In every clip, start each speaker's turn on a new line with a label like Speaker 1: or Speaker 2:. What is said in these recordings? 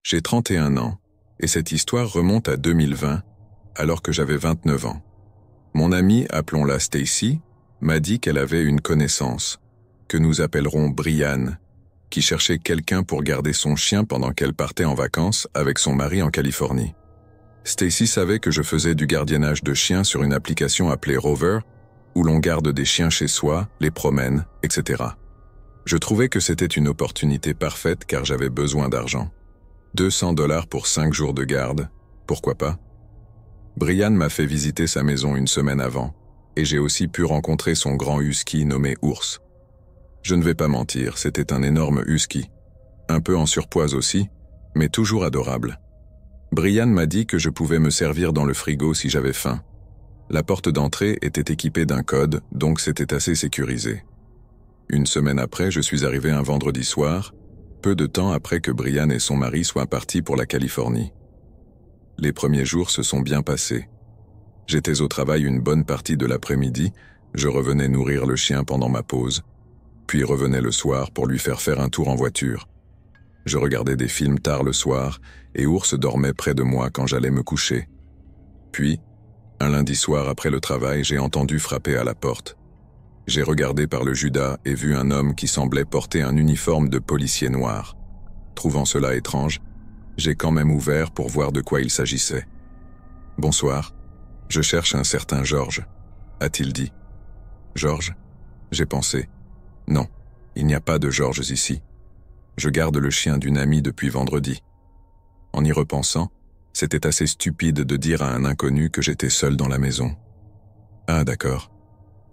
Speaker 1: J'ai 31 ans, et cette histoire remonte à 2020, alors que j'avais 29 ans. Mon amie, appelons-la Stacy, m'a dit qu'elle avait une connaissance, que nous appellerons Brianne, qui cherchait quelqu'un pour garder son chien pendant qu'elle partait en vacances avec son mari en Californie. Stacy savait que je faisais du gardiennage de chiens sur une application appelée Rover, où l'on garde des chiens chez soi, les promène, etc. Je trouvais que c'était une opportunité parfaite car j'avais besoin d'argent. 200 $ pour 5 jours de garde, pourquoi pas? Brianne m'a fait visiter sa maison une semaine avant, et j'ai aussi pu rencontrer son grand husky nommé Ours. Je ne vais pas mentir, c'était un énorme husky. Un peu en surpoids aussi, mais toujours adorable. Brianne m'a dit que je pouvais me servir dans le frigo si j'avais faim. La porte d'entrée était équipée d'un code, donc c'était assez sécurisé. Une semaine après, je suis arrivé un vendredi soir, peu de temps après que Brianne et son mari soient partis pour la Californie. Les premiers jours se sont bien passés. J'étais au travail une bonne partie de l'après-midi, je revenais nourrir le chien pendant ma pause, puis revenais le soir pour lui faire un tour en voiture. Je regardais des films tard le soir, et Ours dormait près de moi quand j'allais me coucher. Puis, un lundi soir après le travail, j'ai entendu frapper à la porte. J'ai regardé par le judas et vu un homme qui semblait porter un uniforme de policier noir. Trouvant cela étrange, j'ai quand même ouvert pour voir de quoi il s'agissait. « Bonsoir, je cherche un certain Georges », a-t-il dit. « Georges ?» J'ai pensé. « Non, il n'y a pas de Georges ici. Je garde le chien d'une amie depuis vendredi. » En y repensant, c'était assez stupide de dire à un inconnu que j'étais seul dans la maison. « Ah d'accord.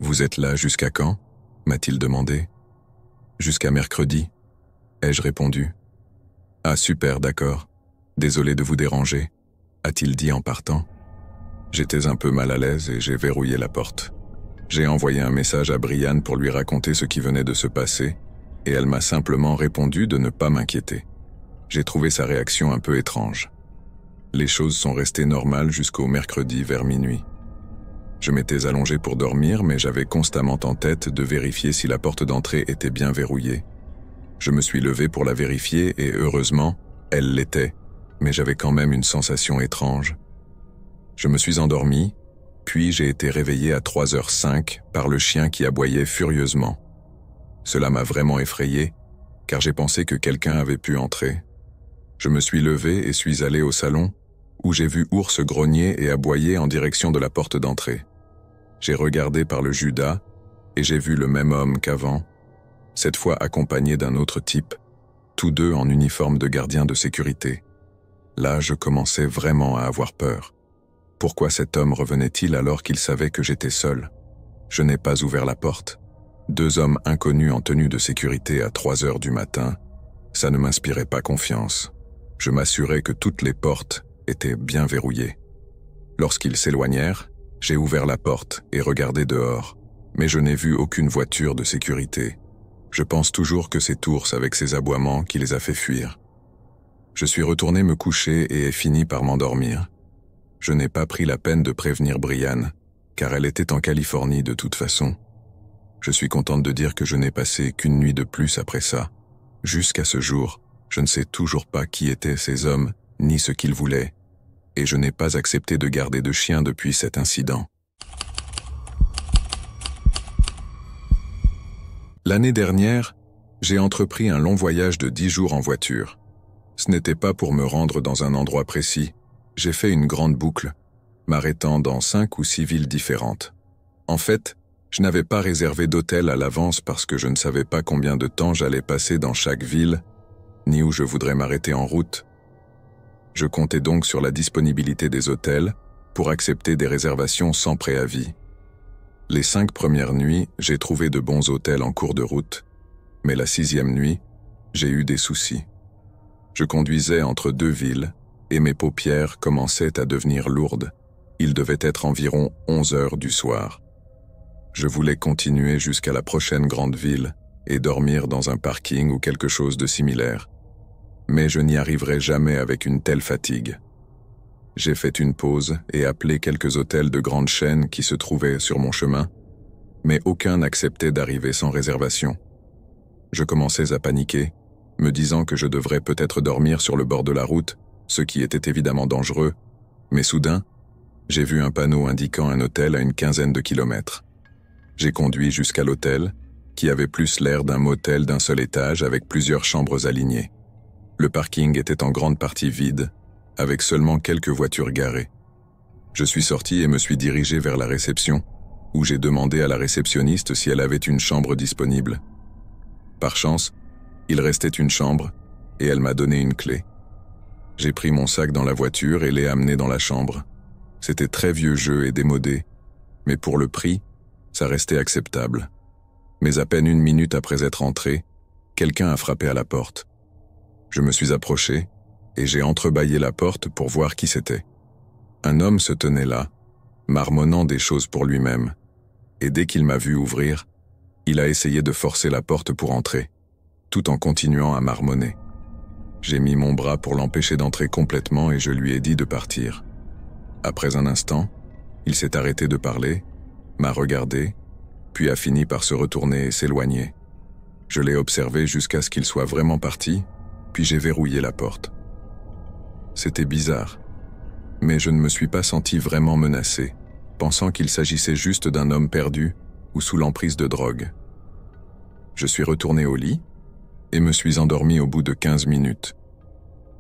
Speaker 1: Vous êtes là jusqu'à quand ?» m'a-t-il demandé. « Jusqu'à mercredi, » ai-je répondu. « Ah super, d'accord. Désolé de vous déranger, » a-t-il dit en partant. J'étais un peu mal à l'aise et j'ai verrouillé la porte. J'ai envoyé un message à Brianne pour lui raconter ce qui venait de se passer, et elle m'a simplement répondu de ne pas m'inquiéter. J'ai trouvé sa réaction un peu étrange. Les choses sont restées normales jusqu'au mercredi vers minuit. Je m'étais allongé pour dormir, mais j'avais constamment en tête de vérifier si la porte d'entrée était bien verrouillée. Je me suis levé pour la vérifier et heureusement, elle l'était, mais j'avais quand même une sensation étrange. Je me suis endormi, puis j'ai été réveillé à 3h05 par le chien qui aboyait furieusement. Cela m'a vraiment effrayé, car j'ai pensé que quelqu'un avait pu entrer. Je me suis levé et suis allé au salon, où j'ai vu Ours grogner et aboyer en direction de la porte d'entrée. J'ai regardé par le judas, et j'ai vu le même homme qu'avant, cette fois accompagné d'un autre type, tous deux en uniforme de gardien de sécurité. Là, je commençais vraiment à avoir peur. Pourquoi cet homme revenait-il alors qu'il savait que j'étais seul? Je n'ai pas ouvert la porte. 2 hommes inconnus en tenue de sécurité à 3h du matin, ça ne m'inspirait pas confiance. Je m'assurais que toutes les portes étaient bien verrouillées. Lorsqu'ils s'éloignèrent, j'ai ouvert la porte et regardé dehors, mais je n'ai vu aucune voiture de sécurité. Je pense toujours que c'est Ours avec ses aboiements qui les a fait fuir. Je suis retourné me coucher et ai fini par m'endormir. Je n'ai pas pris la peine de prévenir Brianne, car elle était en Californie de toute façon. Je suis contente de dire que je n'ai passé qu'une nuit de plus après ça. Jusqu'à ce jour, je ne sais toujours pas qui étaient ces hommes, ni ce qu'ils voulaient, et je n'ai pas accepté de garder de chien depuis cet incident. L'année dernière, j'ai entrepris un long voyage de 10 jours en voiture. Ce n'était pas pour me rendre dans un endroit précis. J'ai fait une grande boucle, m'arrêtant dans 5 ou 6 villes différentes. En fait, je n'avais pas réservé d'hôtel à l'avance parce que je ne savais pas combien de temps j'allais passer dans chaque ville, ni où je voudrais m'arrêter en route. Je comptais donc sur la disponibilité des hôtels pour accepter des réservations sans préavis. Les 5 premières nuits, j'ai trouvé de bons hôtels en cours de route, mais la 6e nuit, j'ai eu des soucis. Je conduisais entre 2 villes et mes paupières commençaient à devenir lourdes. Il devait être environ 11h du soir. Je voulais continuer jusqu'à la prochaine grande ville et dormir dans un parking ou quelque chose de similaire. Mais je n'y arriverai jamais avec une telle fatigue. J'ai fait une pause et appelé quelques hôtels de grande chaîne qui se trouvaient sur mon chemin, mais aucun n'acceptait d'arriver sans réservation. Je commençais à paniquer, me disant que je devrais peut-être dormir sur le bord de la route, ce qui était évidemment dangereux, mais soudain, j'ai vu un panneau indiquant un hôtel à une quinzaine de kilomètres. J'ai conduit jusqu'à l'hôtel, qui avait plus l'air d'un motel d'un seul étage avec plusieurs chambres alignées. Le parking était en grande partie vide, avec seulement quelques voitures garées. Je suis sorti et me suis dirigé vers la réception, où j'ai demandé à la réceptionniste si elle avait une chambre disponible. Par chance, il restait une chambre, et elle m'a donné une clé. J'ai pris mon sac dans la voiture et l'ai amené dans la chambre. C'était très vieux jeu et démodé, mais pour le prix, ça restait acceptable. Mais à peine 1 minute après être entré, quelqu'un a frappé à la porte. Je me suis approché, et j'ai entrebâillé la porte pour voir qui c'était. Un homme se tenait là, marmonnant des choses pour lui-même, et dès qu'il m'a vu ouvrir, il a essayé de forcer la porte pour entrer, tout en continuant à marmonner. J'ai mis mon bras pour l'empêcher d'entrer complètement et je lui ai dit de partir. Après un instant, il s'est arrêté de parler, m'a regardé, puis a fini par se retourner et s'éloigner. Je l'ai observé jusqu'à ce qu'il soit vraiment parti, puis j'ai verrouillé la porte. C'était bizarre, mais je ne me suis pas senti vraiment menacé, pensant qu'il s'agissait juste d'un homme perdu ou sous l'emprise de drogue. Je suis retourné au lit et me suis endormi au bout de 15 minutes.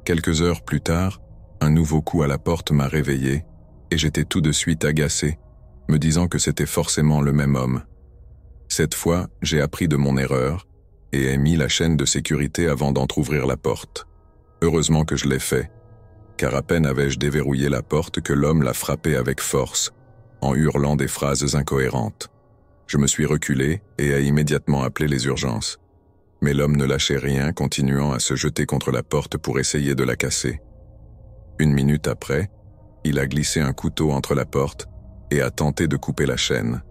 Speaker 1: Quelques heures plus tard, un nouveau coup à la porte m'a réveillé et j'étais tout de suite agacé, me disant que c'était forcément le même homme. Cette fois, j'ai appris de mon erreur et ai mis la chaîne de sécurité avant d'entrouvrir la porte. Heureusement que je l'ai fait, car à peine avais-je déverrouillé la porte que l'homme l'a frappé avec force, en hurlant des phrases incohérentes. Je me suis reculé et ai immédiatement appelé les urgences. Mais l'homme ne lâchait rien, continuant à se jeter contre la porte pour essayer de la casser. 1 minute après, il a glissé un couteau entre la porte et a tenté de couper la chaîne.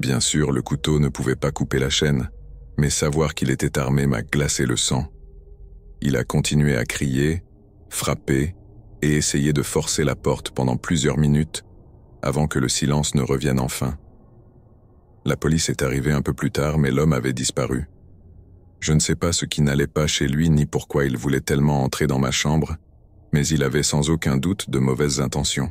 Speaker 1: Bien sûr, le couteau ne pouvait pas couper la chaîne, mais savoir qu'il était armé m'a glacé le sang. Il a continué à crier, frapper et essayer de forcer la porte pendant plusieurs minutes avant que le silence ne revienne enfin. La police est arrivée un peu plus tard, mais l'homme avait disparu. Je ne sais pas ce qui n'allait pas chez lui ni pourquoi il voulait tellement entrer dans ma chambre, mais il avait sans aucun doute de mauvaises intentions.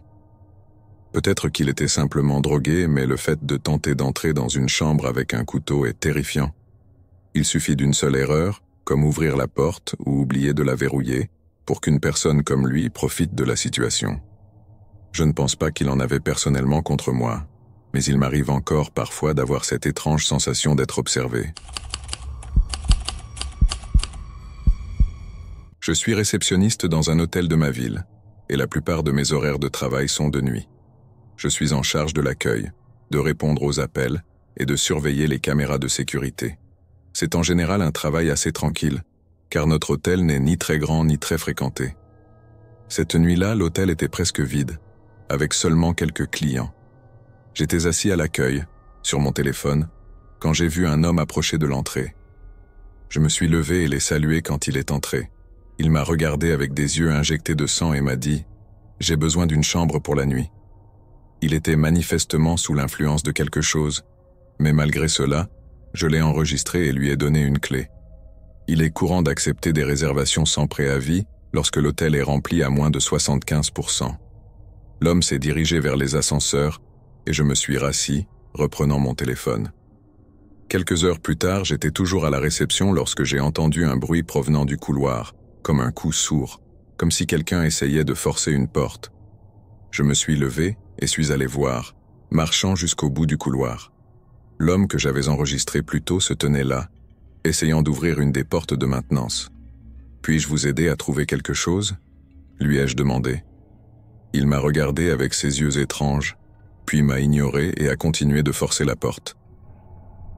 Speaker 1: Peut-être qu'il était simplement drogué, mais le fait de tenter d'entrer dans une chambre avec un couteau est terrifiant. Il suffit d'une seule erreur, comme ouvrir la porte ou oublier de la verrouiller, pour qu'une personne comme lui profite de la situation. Je ne pense pas qu'il en avait personnellement contre moi, mais il m'arrive encore parfois d'avoir cette étrange sensation d'être observé. Je suis réceptionniste dans un hôtel de ma ville, et la plupart de mes horaires de travail sont de nuit. Je suis en charge de l'accueil, de répondre aux appels et de surveiller les caméras de sécurité. C'est en général un travail assez tranquille, car notre hôtel n'est ni très grand ni très fréquenté. Cette nuit-là, l'hôtel était presque vide, avec seulement quelques clients. J'étais assis à l'accueil, sur mon téléphone, quand j'ai vu un homme approcher de l'entrée. Je me suis levé et l'ai salué quand il est entré. Il m'a regardé avec des yeux injectés de sang et m'a dit « J'ai besoin d'une chambre pour la nuit ». Il était manifestement sous l'influence de quelque chose, mais malgré cela, je l'ai enregistré et lui ai donné une clé. Il est courant d'accepter des réservations sans préavis lorsque l'hôtel est rempli à moins de 75%. L'homme s'est dirigé vers les ascenseurs et je me suis rassis, reprenant mon téléphone. Quelques heures plus tard, j'étais toujours à la réception lorsque j'ai entendu un bruit provenant du couloir, comme un coup sourd, comme si quelqu'un essayait de forcer une porte. Je me suis levé et suis allé voir, marchant jusqu'au bout du couloir. L'homme que j'avais enregistré plus tôt se tenait là, essayant d'ouvrir une des portes de maintenance. « Puis-je vous aider à trouver quelque chose ?» lui ai-je demandé. Il m'a regardé avec ses yeux étranges, puis m'a ignoré et a continué de forcer la porte.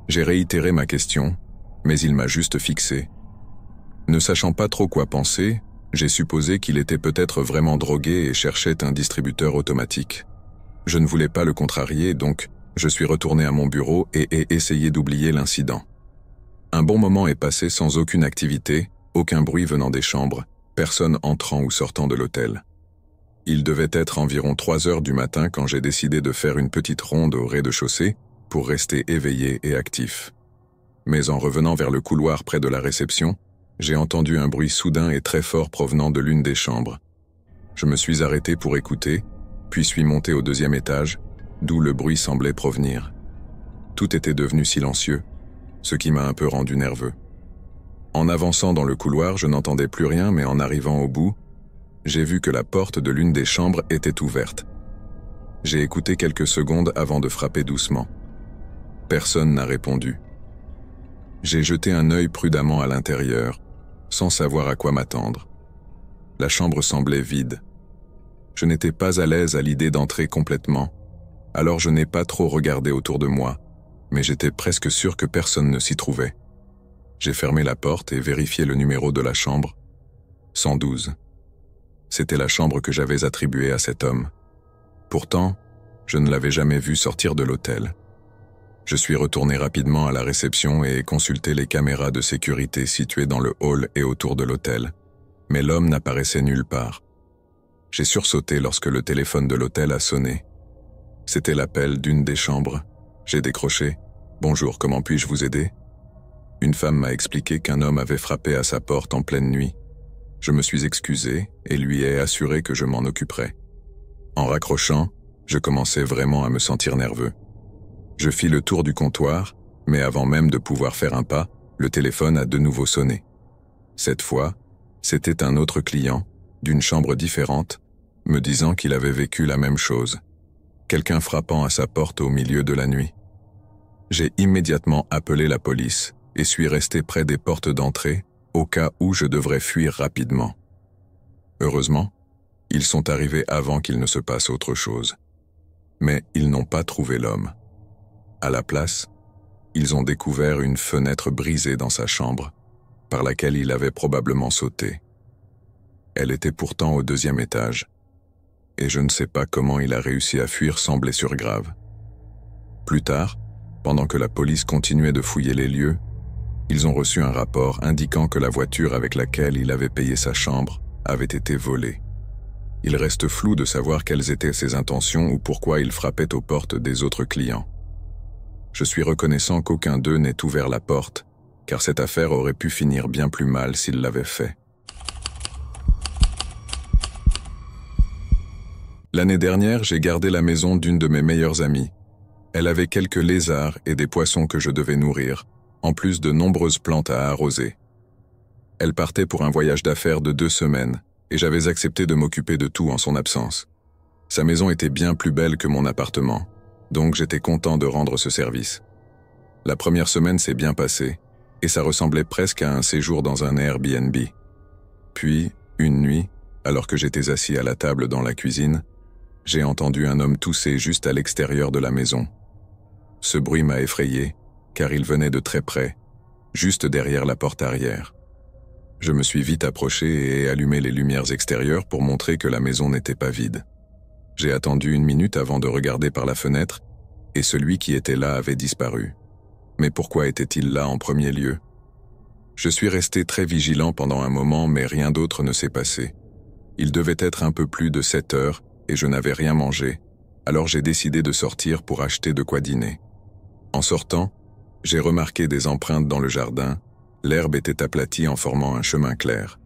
Speaker 1: J'ai réitéré ma question, mais il m'a juste fixé. Ne sachant pas trop quoi penser, j'ai supposé qu'il était peut-être vraiment drogué et cherchait un distributeur automatique. Je ne voulais pas le contrarier, donc je suis retourné à mon bureau et ai essayé d'oublier l'incident. Un bon moment est passé sans aucune activité, aucun bruit venant des chambres, personne entrant ou sortant de l'hôtel. Il devait être environ 3 heures du matin quand j'ai décidé de faire une petite ronde au rez-de-chaussée pour rester éveillé et actif. Mais en revenant vers le couloir près de la réception, J'ai entendu un bruit soudain et très fort provenant de l'une des chambres. Je me suis arrêté pour écouter, puis suis monté au deuxième étage, d'où le bruit semblait provenir. Tout était devenu silencieux, ce qui m'a un peu rendu nerveux. En avançant dans le couloir, je n'entendais plus rien, mais en arrivant au bout, j'ai vu que la porte de l'une des chambres était ouverte. J'ai écouté quelques secondes avant de frapper doucement. Personne n'a répondu. J'ai jeté un œil prudemment à l'intérieur, sans savoir à quoi m'attendre. La chambre semblait vide. Je n'étais pas à l'aise à l'idée d'entrer complètement, alors je n'ai pas trop regardé autour de moi, mais j'étais presque sûr que personne ne s'y trouvait. J'ai fermé la porte et vérifié le numéro de la chambre. 112. C'était la chambre que j'avais attribuée à cet homme. Pourtant, je ne l'avais jamais vu sortir de l'hôtel. Je suis retourné rapidement à la réception et ai consulté les caméras de sécurité situées dans le hall et autour de l'hôtel, mais l'homme n'apparaissait nulle part. J'ai sursauté lorsque le téléphone de l'hôtel a sonné. C'était l'appel d'une des chambres. J'ai décroché. « Bonjour, comment puis-je vous aider ?» Une femme m'a expliqué qu'un homme avait frappé à sa porte en pleine nuit. Je me suis excusé et lui ai assuré que je m'en occuperais. En raccrochant, je commençais vraiment à me sentir nerveux. Je fis le tour du comptoir, mais avant même de pouvoir faire un pas, le téléphone a de nouveau sonné. Cette fois, c'était un autre client, d'une chambre différente, me disant qu'il avait vécu la même chose. Quelqu'un frappant à sa porte au milieu de la nuit. J'ai immédiatement appelé la police et suis resté près des portes d'entrée au cas où je devrais fuir rapidement. Heureusement, ils sont arrivés avant qu'il ne se passe autre chose. Mais ils n'ont pas trouvé l'homme. À la place, ils ont découvert une fenêtre brisée dans sa chambre, par laquelle il avait probablement sauté. Elle était pourtant au deuxième étage, et je ne sais pas comment il a réussi à fuir sans blessure grave. Plus tard, pendant que la police continuait de fouiller les lieux, ils ont reçu un rapport indiquant que la voiture avec laquelle il avait payé sa chambre avait été volée. Il reste flou de savoir quelles étaient ses intentions ou pourquoi il frappait aux portes des autres clients. Je suis reconnaissant qu'aucun d'eux n'ait ouvert la porte, car cette affaire aurait pu finir bien plus mal s'il l'avait fait. L'année dernière, j'ai gardé la maison d'une de mes meilleures amies. Elle avait quelques lézards et des poissons que je devais nourrir, en plus de nombreuses plantes à arroser. Elle partait pour un voyage d'affaires de 2 semaines, et j'avais accepté de m'occuper de tout en son absence. Sa maison était bien plus belle que mon appartement, donc j'étais content de rendre ce service. La première semaine s'est bien passée, et ça ressemblait presque à un séjour dans un Airbnb. Puis, une nuit, alors que j'étais assis à la table dans la cuisine, j'ai entendu un homme tousser juste à l'extérieur de la maison. Ce bruit m'a effrayé, car il venait de très près, juste derrière la porte arrière. Je me suis vite approché et ai allumé les lumières extérieures pour montrer que la maison n'était pas vide. J'ai attendu 1 minute avant de regarder par la fenêtre, et celui qui était là avait disparu. Mais pourquoi était-il là en premier lieu? Je suis resté très vigilant pendant un moment, mais rien d'autre ne s'est passé. Il devait être un peu plus de 7 heures, et je n'avais rien mangé, alors j'ai décidé de sortir pour acheter de quoi dîner. En sortant, j'ai remarqué des empreintes dans le jardin. L'herbe était aplatie en formant un chemin clair.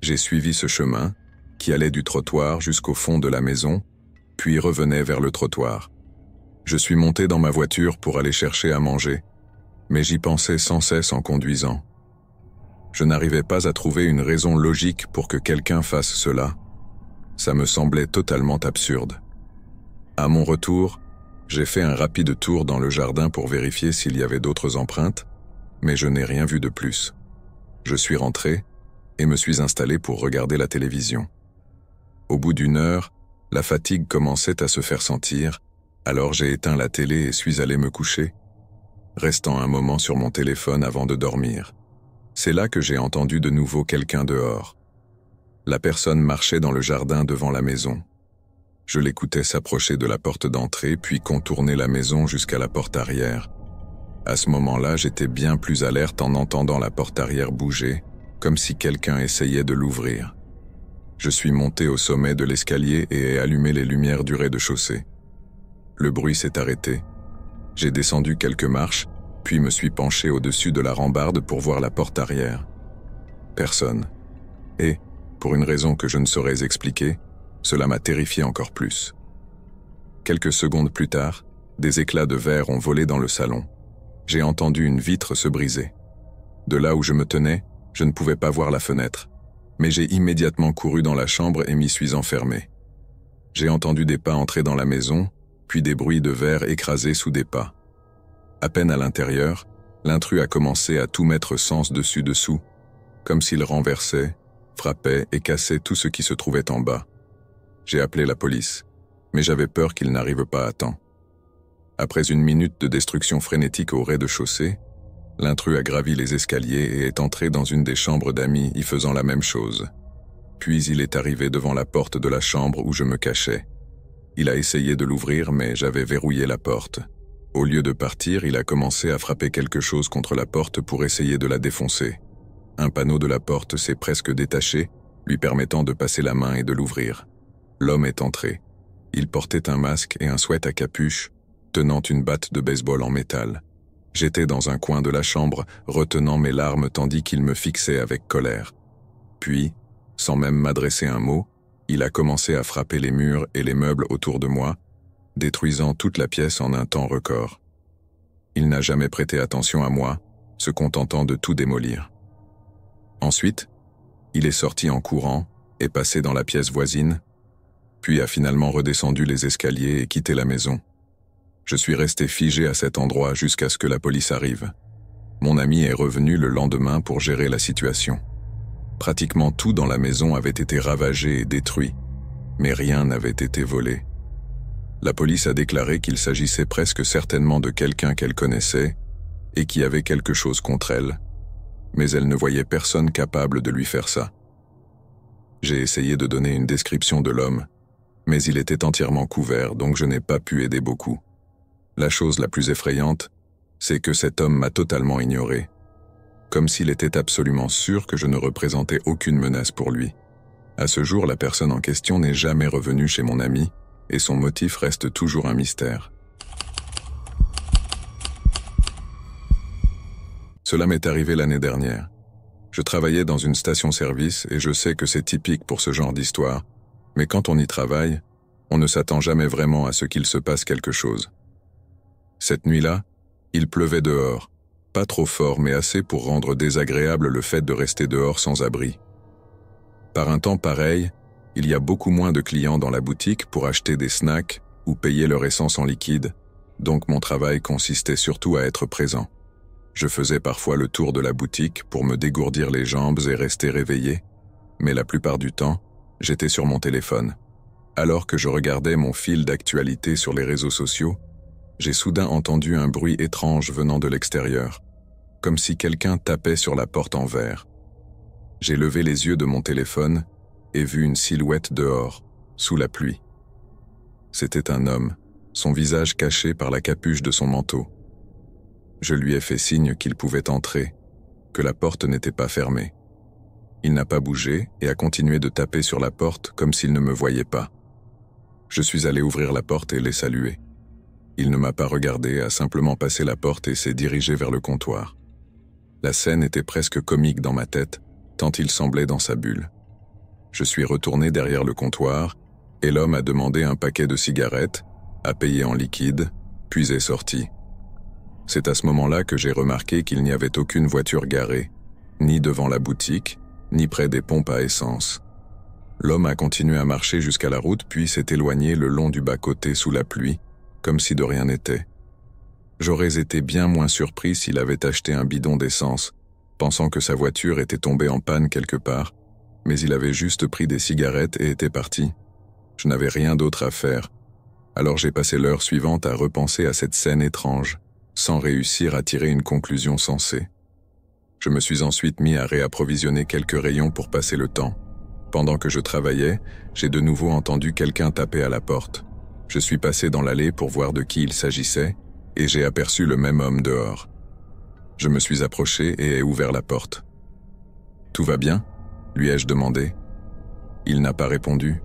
Speaker 1: J'ai suivi ce chemin, qui allait du trottoir jusqu'au fond de la maison, puis revenait vers le trottoir. Je suis monté dans ma voiture pour aller chercher à manger, mais j'y pensais sans cesse en conduisant. Je n'arrivais pas à trouver une raison logique pour que quelqu'un fasse cela. Ça me semblait totalement absurde. À mon retour, j'ai fait un rapide tour dans le jardin pour vérifier s'il y avait d'autres empreintes, mais je n'ai rien vu de plus. Je suis rentré et me suis installé pour regarder la télévision. Au bout d'1 heure, la fatigue commençait à se faire sentir, alors j'ai éteint la télé et suis allé me coucher, restant un moment sur mon téléphone avant de dormir. C'est là que j'ai entendu de nouveau quelqu'un dehors. La personne marchait dans le jardin devant la maison. Je l'écoutais s'approcher de la porte d'entrée puis contourner la maison jusqu'à la porte arrière. À ce moment-là, j'étais bien plus alerte en entendant la porte arrière bouger, comme si quelqu'un essayait de l'ouvrir. Je suis monté au sommet de l'escalier et ai allumé les lumières du rez-de-chaussée. Le bruit s'est arrêté. J'ai descendu quelques marches, puis me suis penché au-dessus de la rambarde pour voir la porte arrière. Personne. Et, pour une raison que je ne saurais expliquer, cela m'a terrifié encore plus. Quelques secondes plus tard, des éclats de verre ont volé dans le salon. J'ai entendu une vitre se briser. De là où je me tenais, je ne pouvais pas voir la fenêtre, mais j'ai immédiatement couru dans la chambre et m'y suis enfermé. J'ai entendu des pas entrer dans la maison, puis des bruits de verre écrasés sous des pas. À peine à l'intérieur, l'intrus a commencé à tout mettre sens dessus-dessous, comme s'il renversait, frappait et cassait tout ce qui se trouvait en bas. J'ai appelé la police, mais j'avais peur qu'il n'arrive pas à temps. Après une minute de destruction frénétique au rez-de-chaussée, l'intrus a gravi les escaliers et est entré dans une des chambres d'amis y faisant la même chose. Puis il est arrivé devant la porte de la chambre où je me cachais. Il a essayé de l'ouvrir, mais j'avais verrouillé la porte. Au lieu de partir, il a commencé à frapper quelque chose contre la porte pour essayer de la défoncer. Un panneau de la porte s'est presque détaché, lui permettant de passer la main et de l'ouvrir. L'homme est entré. Il portait un masque et un sweat à capuche, tenant une batte de baseball en métal. J'étais dans un coin de la chambre, retenant mes larmes tandis qu'il me fixait avec colère. Puis, sans même m'adresser un mot, il a commencé à frapper les murs et les meubles autour de moi, détruisant toute la pièce en un temps record. Il n'a jamais prêté attention à moi, se contentant de tout démolir. Ensuite, il est sorti en courant et passé dans la pièce voisine, puis a finalement redescendu les escaliers et quitté la maison. Je suis resté figé à cet endroit jusqu'à ce que la police arrive. Mon ami est revenu le lendemain pour gérer la situation. Pratiquement tout dans la maison avait été ravagé et détruit, mais rien n'avait été volé. La police a déclaré qu'il s'agissait presque certainement de quelqu'un qu'elle connaissait et qui avait quelque chose contre elle, mais elle ne voyait personne capable de lui faire ça. J'ai essayé de donner une description de l'homme, mais il était entièrement couvert, donc je n'ai pas pu aider beaucoup. La chose la plus effrayante, c'est que cet homme m'a totalement ignoré, comme s'il était absolument sûr que je ne représentais aucune menace pour lui. À ce jour, la personne en question n'est jamais revenue chez mon ami, et son motif reste toujours un mystère. Cela m'est arrivé l'année dernière. Je travaillais dans une station-service et je sais que c'est typique pour ce genre d'histoire, mais quand on y travaille, on ne s'attend jamais vraiment à ce qu'il se passe quelque chose. Cette nuit-là, il pleuvait dehors, pas trop fort mais assez pour rendre désagréable le fait de rester dehors sans abri. Par un temps pareil, il y a beaucoup moins de clients dans la boutique pour acheter des snacks ou payer leur essence en liquide, donc mon travail consistait surtout à être présent. Je faisais parfois le tour de la boutique pour me dégourdir les jambes et rester réveillé, mais la plupart du temps, j'étais sur mon téléphone. Alors que je regardais mon fil d'actualité sur les réseaux sociaux, j'ai soudain entendu un bruit étrange venant de l'extérieur, comme si quelqu'un tapait sur la porte en verre. J'ai levé les yeux de mon téléphone et vu une silhouette dehors, sous la pluie. C'était un homme, son visage caché par la capuche de son manteau. Je lui ai fait signe qu'il pouvait entrer, que la porte n'était pas fermée. Il n'a pas bougé et a continué de taper sur la porte comme s'il ne me voyait pas. Je suis allé ouvrir la porte et l'ai salué. Il ne m'a pas regardé, a simplement passé la porte et s'est dirigé vers le comptoir. La scène était presque comique dans ma tête, tant il semblait dans sa bulle. Je suis retourné derrière le comptoir et l'homme a demandé un paquet de cigarettes, a payé en liquide, puis est sorti. C'est à ce moment-là que j'ai remarqué qu'il n'y avait aucune voiture garée, ni devant la boutique, ni près des pompes à essence. L'homme a continué à marcher jusqu'à la route puis s'est éloigné le long du bas-côté sous la pluie, comme si de rien n'était. J'aurais été bien moins surpris s'il avait acheté un bidon d'essence, pensant que sa voiture était tombée en panne quelque part, mais il avait juste pris des cigarettes et était parti. Je n'avais rien d'autre à faire, alors j'ai passé l'heure suivante à repenser à cette scène étrange, sans réussir à tirer une conclusion sensée. Je me suis ensuite mis à réapprovisionner quelques rayons pour passer le temps. Pendant que je travaillais, j'ai de nouveau entendu quelqu'un taper à la porte. Je suis passé dans l'allée pour voir de qui il s'agissait, et j'ai aperçu le même homme dehors. Je me suis approché et ai ouvert la porte. « Tout va bien ?» lui ai-je demandé. Il n'a pas répondu.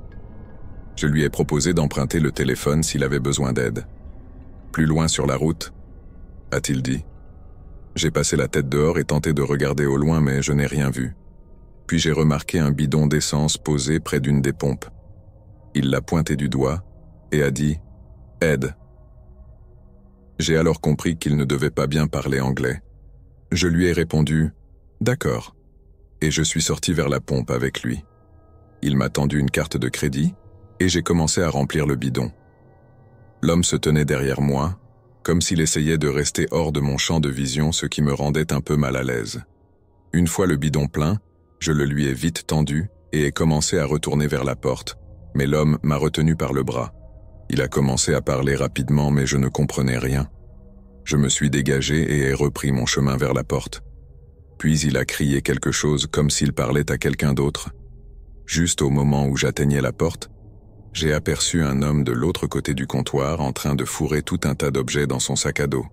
Speaker 1: Je lui ai proposé d'emprunter le téléphone s'il avait besoin d'aide. « Plus loin sur la route ?» a-t-il dit. J'ai passé la tête dehors et tenté de regarder au loin, mais je n'ai rien vu. puis j'ai remarqué un bidon d'essence posé près d'une des pompes. Il l'a pointé du doigt et a dit « Aide ». J'ai alors compris qu'il ne devait pas bien parler anglais. Je lui ai répondu « D'accord » et je suis sorti vers la pompe avec lui. Il m'a tendu une carte de crédit et j'ai commencé à remplir le bidon. L'homme se tenait derrière moi, comme s'il essayait de rester hors de mon champ de vision, ce qui me rendait un peu mal à l'aise. Une fois le bidon plein, je le lui ai vite tendu et ai commencé à retourner vers la porte, mais l'homme m'a retenu par le bras. Il a commencé à parler rapidement, mais je ne comprenais rien. Je me suis dégagé et ai repris mon chemin vers la porte. Puis il a crié quelque chose comme s'il parlait à quelqu'un d'autre. Juste au moment où j'atteignais la porte, j'ai aperçu un homme de l'autre côté du comptoir en train de fourrer tout un tas d'objets dans son sac à dos.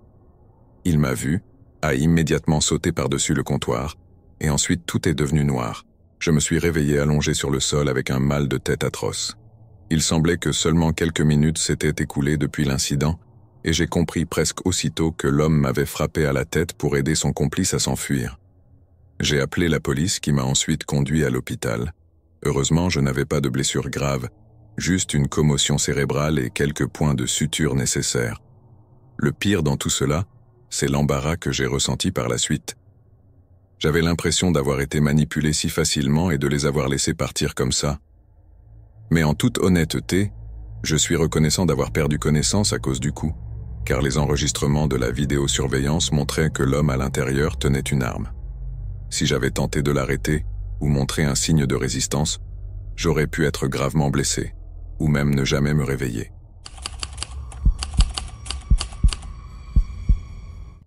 Speaker 1: Il m'a vu, a immédiatement sauté par-dessus le comptoir, et ensuite tout est devenu noir. Je me suis réveillé allongé sur le sol avec un mal de tête atroce. Il semblait que seulement quelques minutes s'étaient écoulées depuis l'incident, et j'ai compris presque aussitôt que l'homme m'avait frappé à la tête pour aider son complice à s'enfuir. J'ai appelé la police qui m'a ensuite conduit à l'hôpital. Heureusement, je n'avais pas de blessures graves, juste une commotion cérébrale et quelques points de suture nécessaires. Le pire dans tout cela, c'est l'embarras que j'ai ressenti par la suite. J'avais l'impression d'avoir été manipulé si facilement et de les avoir laissés partir comme ça. Mais en toute honnêteté, je suis reconnaissant d'avoir perdu connaissance à cause du coup, car les enregistrements de la vidéosurveillance montraient que l'homme à l'intérieur tenait une arme. Si j'avais tenté de l'arrêter ou montré un signe de résistance, j'aurais pu être gravement blessé, ou même ne jamais me réveiller.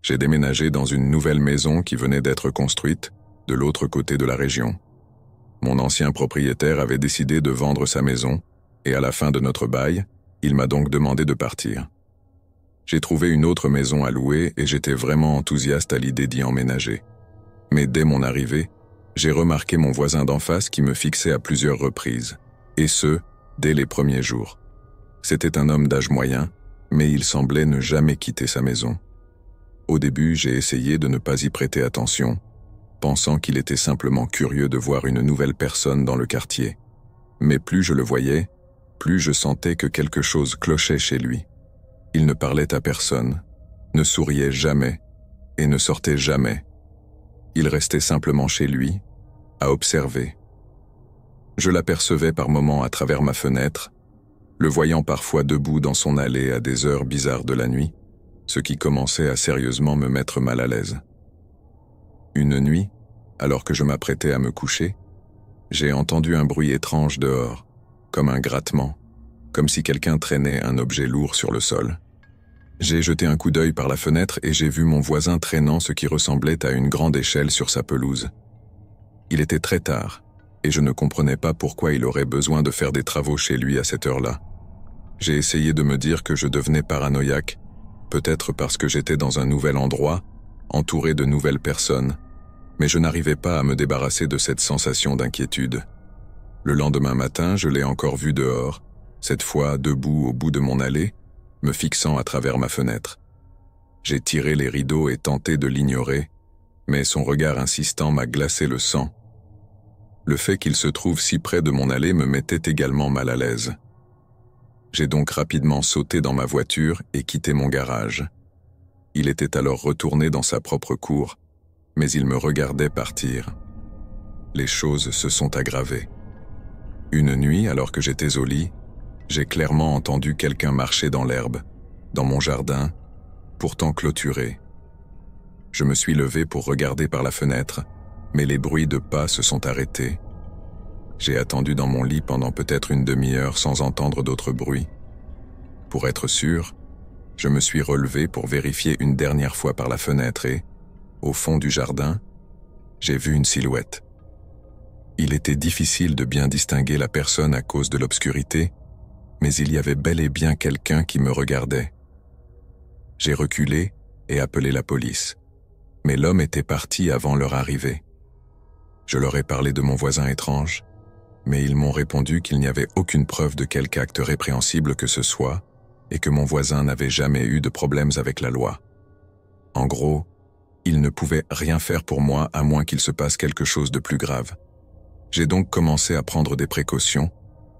Speaker 1: J'ai déménagé dans une nouvelle maison qui venait d'être construite de l'autre côté de la région. Mon ancien propriétaire avait décidé de vendre sa maison, et à la fin de notre bail, il m'a donc demandé de partir. J'ai trouvé une autre maison à louer et j'étais vraiment enthousiaste à l'idée d'y emménager. Mais dès mon arrivée, j'ai remarqué mon voisin d'en face qui me fixait à plusieurs reprises, et ce, dès les premiers jours. C'était un homme d'âge moyen, mais il semblait ne jamais quitter sa maison. Au début, j'ai essayé de ne pas y prêter attention, pensant qu'il était simplement curieux de voir une nouvelle personne dans le quartier. Mais plus je le voyais, plus je sentais que quelque chose clochait chez lui. Il ne parlait à personne, ne souriait jamais et ne sortait jamais. Il restait simplement chez lui, à observer. Je l'apercevais par moments à travers ma fenêtre, le voyant parfois debout dans son allée à des heures bizarres de la nuit, ce qui commençait à sérieusement me mettre mal à l'aise. Une nuit, alors que je m'apprêtais à me coucher, j'ai entendu un bruit étrange dehors, comme un grattement, comme si quelqu'un traînait un objet lourd sur le sol. J'ai jeté un coup d'œil par la fenêtre et j'ai vu mon voisin traînant ce qui ressemblait à une grande échelle sur sa pelouse. Il était très tard, et je ne comprenais pas pourquoi il aurait besoin de faire des travaux chez lui à cette heure-là. J'ai essayé de me dire que je devenais paranoïaque, peut-être parce que j'étais dans un nouvel endroit, entouré de nouvelles personnes, mais je n'arrivais pas à me débarrasser de cette sensation d'inquiétude. Le lendemain matin, je l'ai encore vu dehors, cette fois debout au bout de mon allée, me fixant à travers ma fenêtre. J'ai tiré les rideaux et tenté de l'ignorer, mais son regard insistant m'a glacé le sang. Le fait qu'il se trouve si près de mon allée me mettait également mal à l'aise. J'ai donc rapidement sauté dans ma voiture et quitté mon garage. Il était alors retourné dans sa propre cour, mais il me regardait partir. Les choses se sont aggravées. Une nuit, alors que j'étais au lit, j'ai clairement entendu quelqu'un marcher dans l'herbe, dans mon jardin, pourtant clôturé. Je me suis levé pour regarder par la fenêtre, mais les bruits de pas se sont arrêtés. J'ai attendu dans mon lit pendant peut-être une demi-heure sans entendre d'autres bruits. Pour être sûr, je me suis relevé pour vérifier une dernière fois par la fenêtre et, au fond du jardin, j'ai vu une silhouette. Il était difficile de bien distinguer la personne à cause de l'obscurité, mais il y avait bel et bien quelqu'un qui me regardait. J'ai reculé et appelé la police, mais l'homme était parti avant leur arrivée. Je leur ai parlé de mon voisin étrange, mais ils m'ont répondu qu'il n'y avait aucune preuve de quelque acte répréhensible que ce soit et que mon voisin n'avait jamais eu de problèmes avec la loi. En gros, ils ne pouvaient rien faire pour moi à moins qu'il se passe quelque chose de plus grave. J'ai donc commencé à prendre des précautions,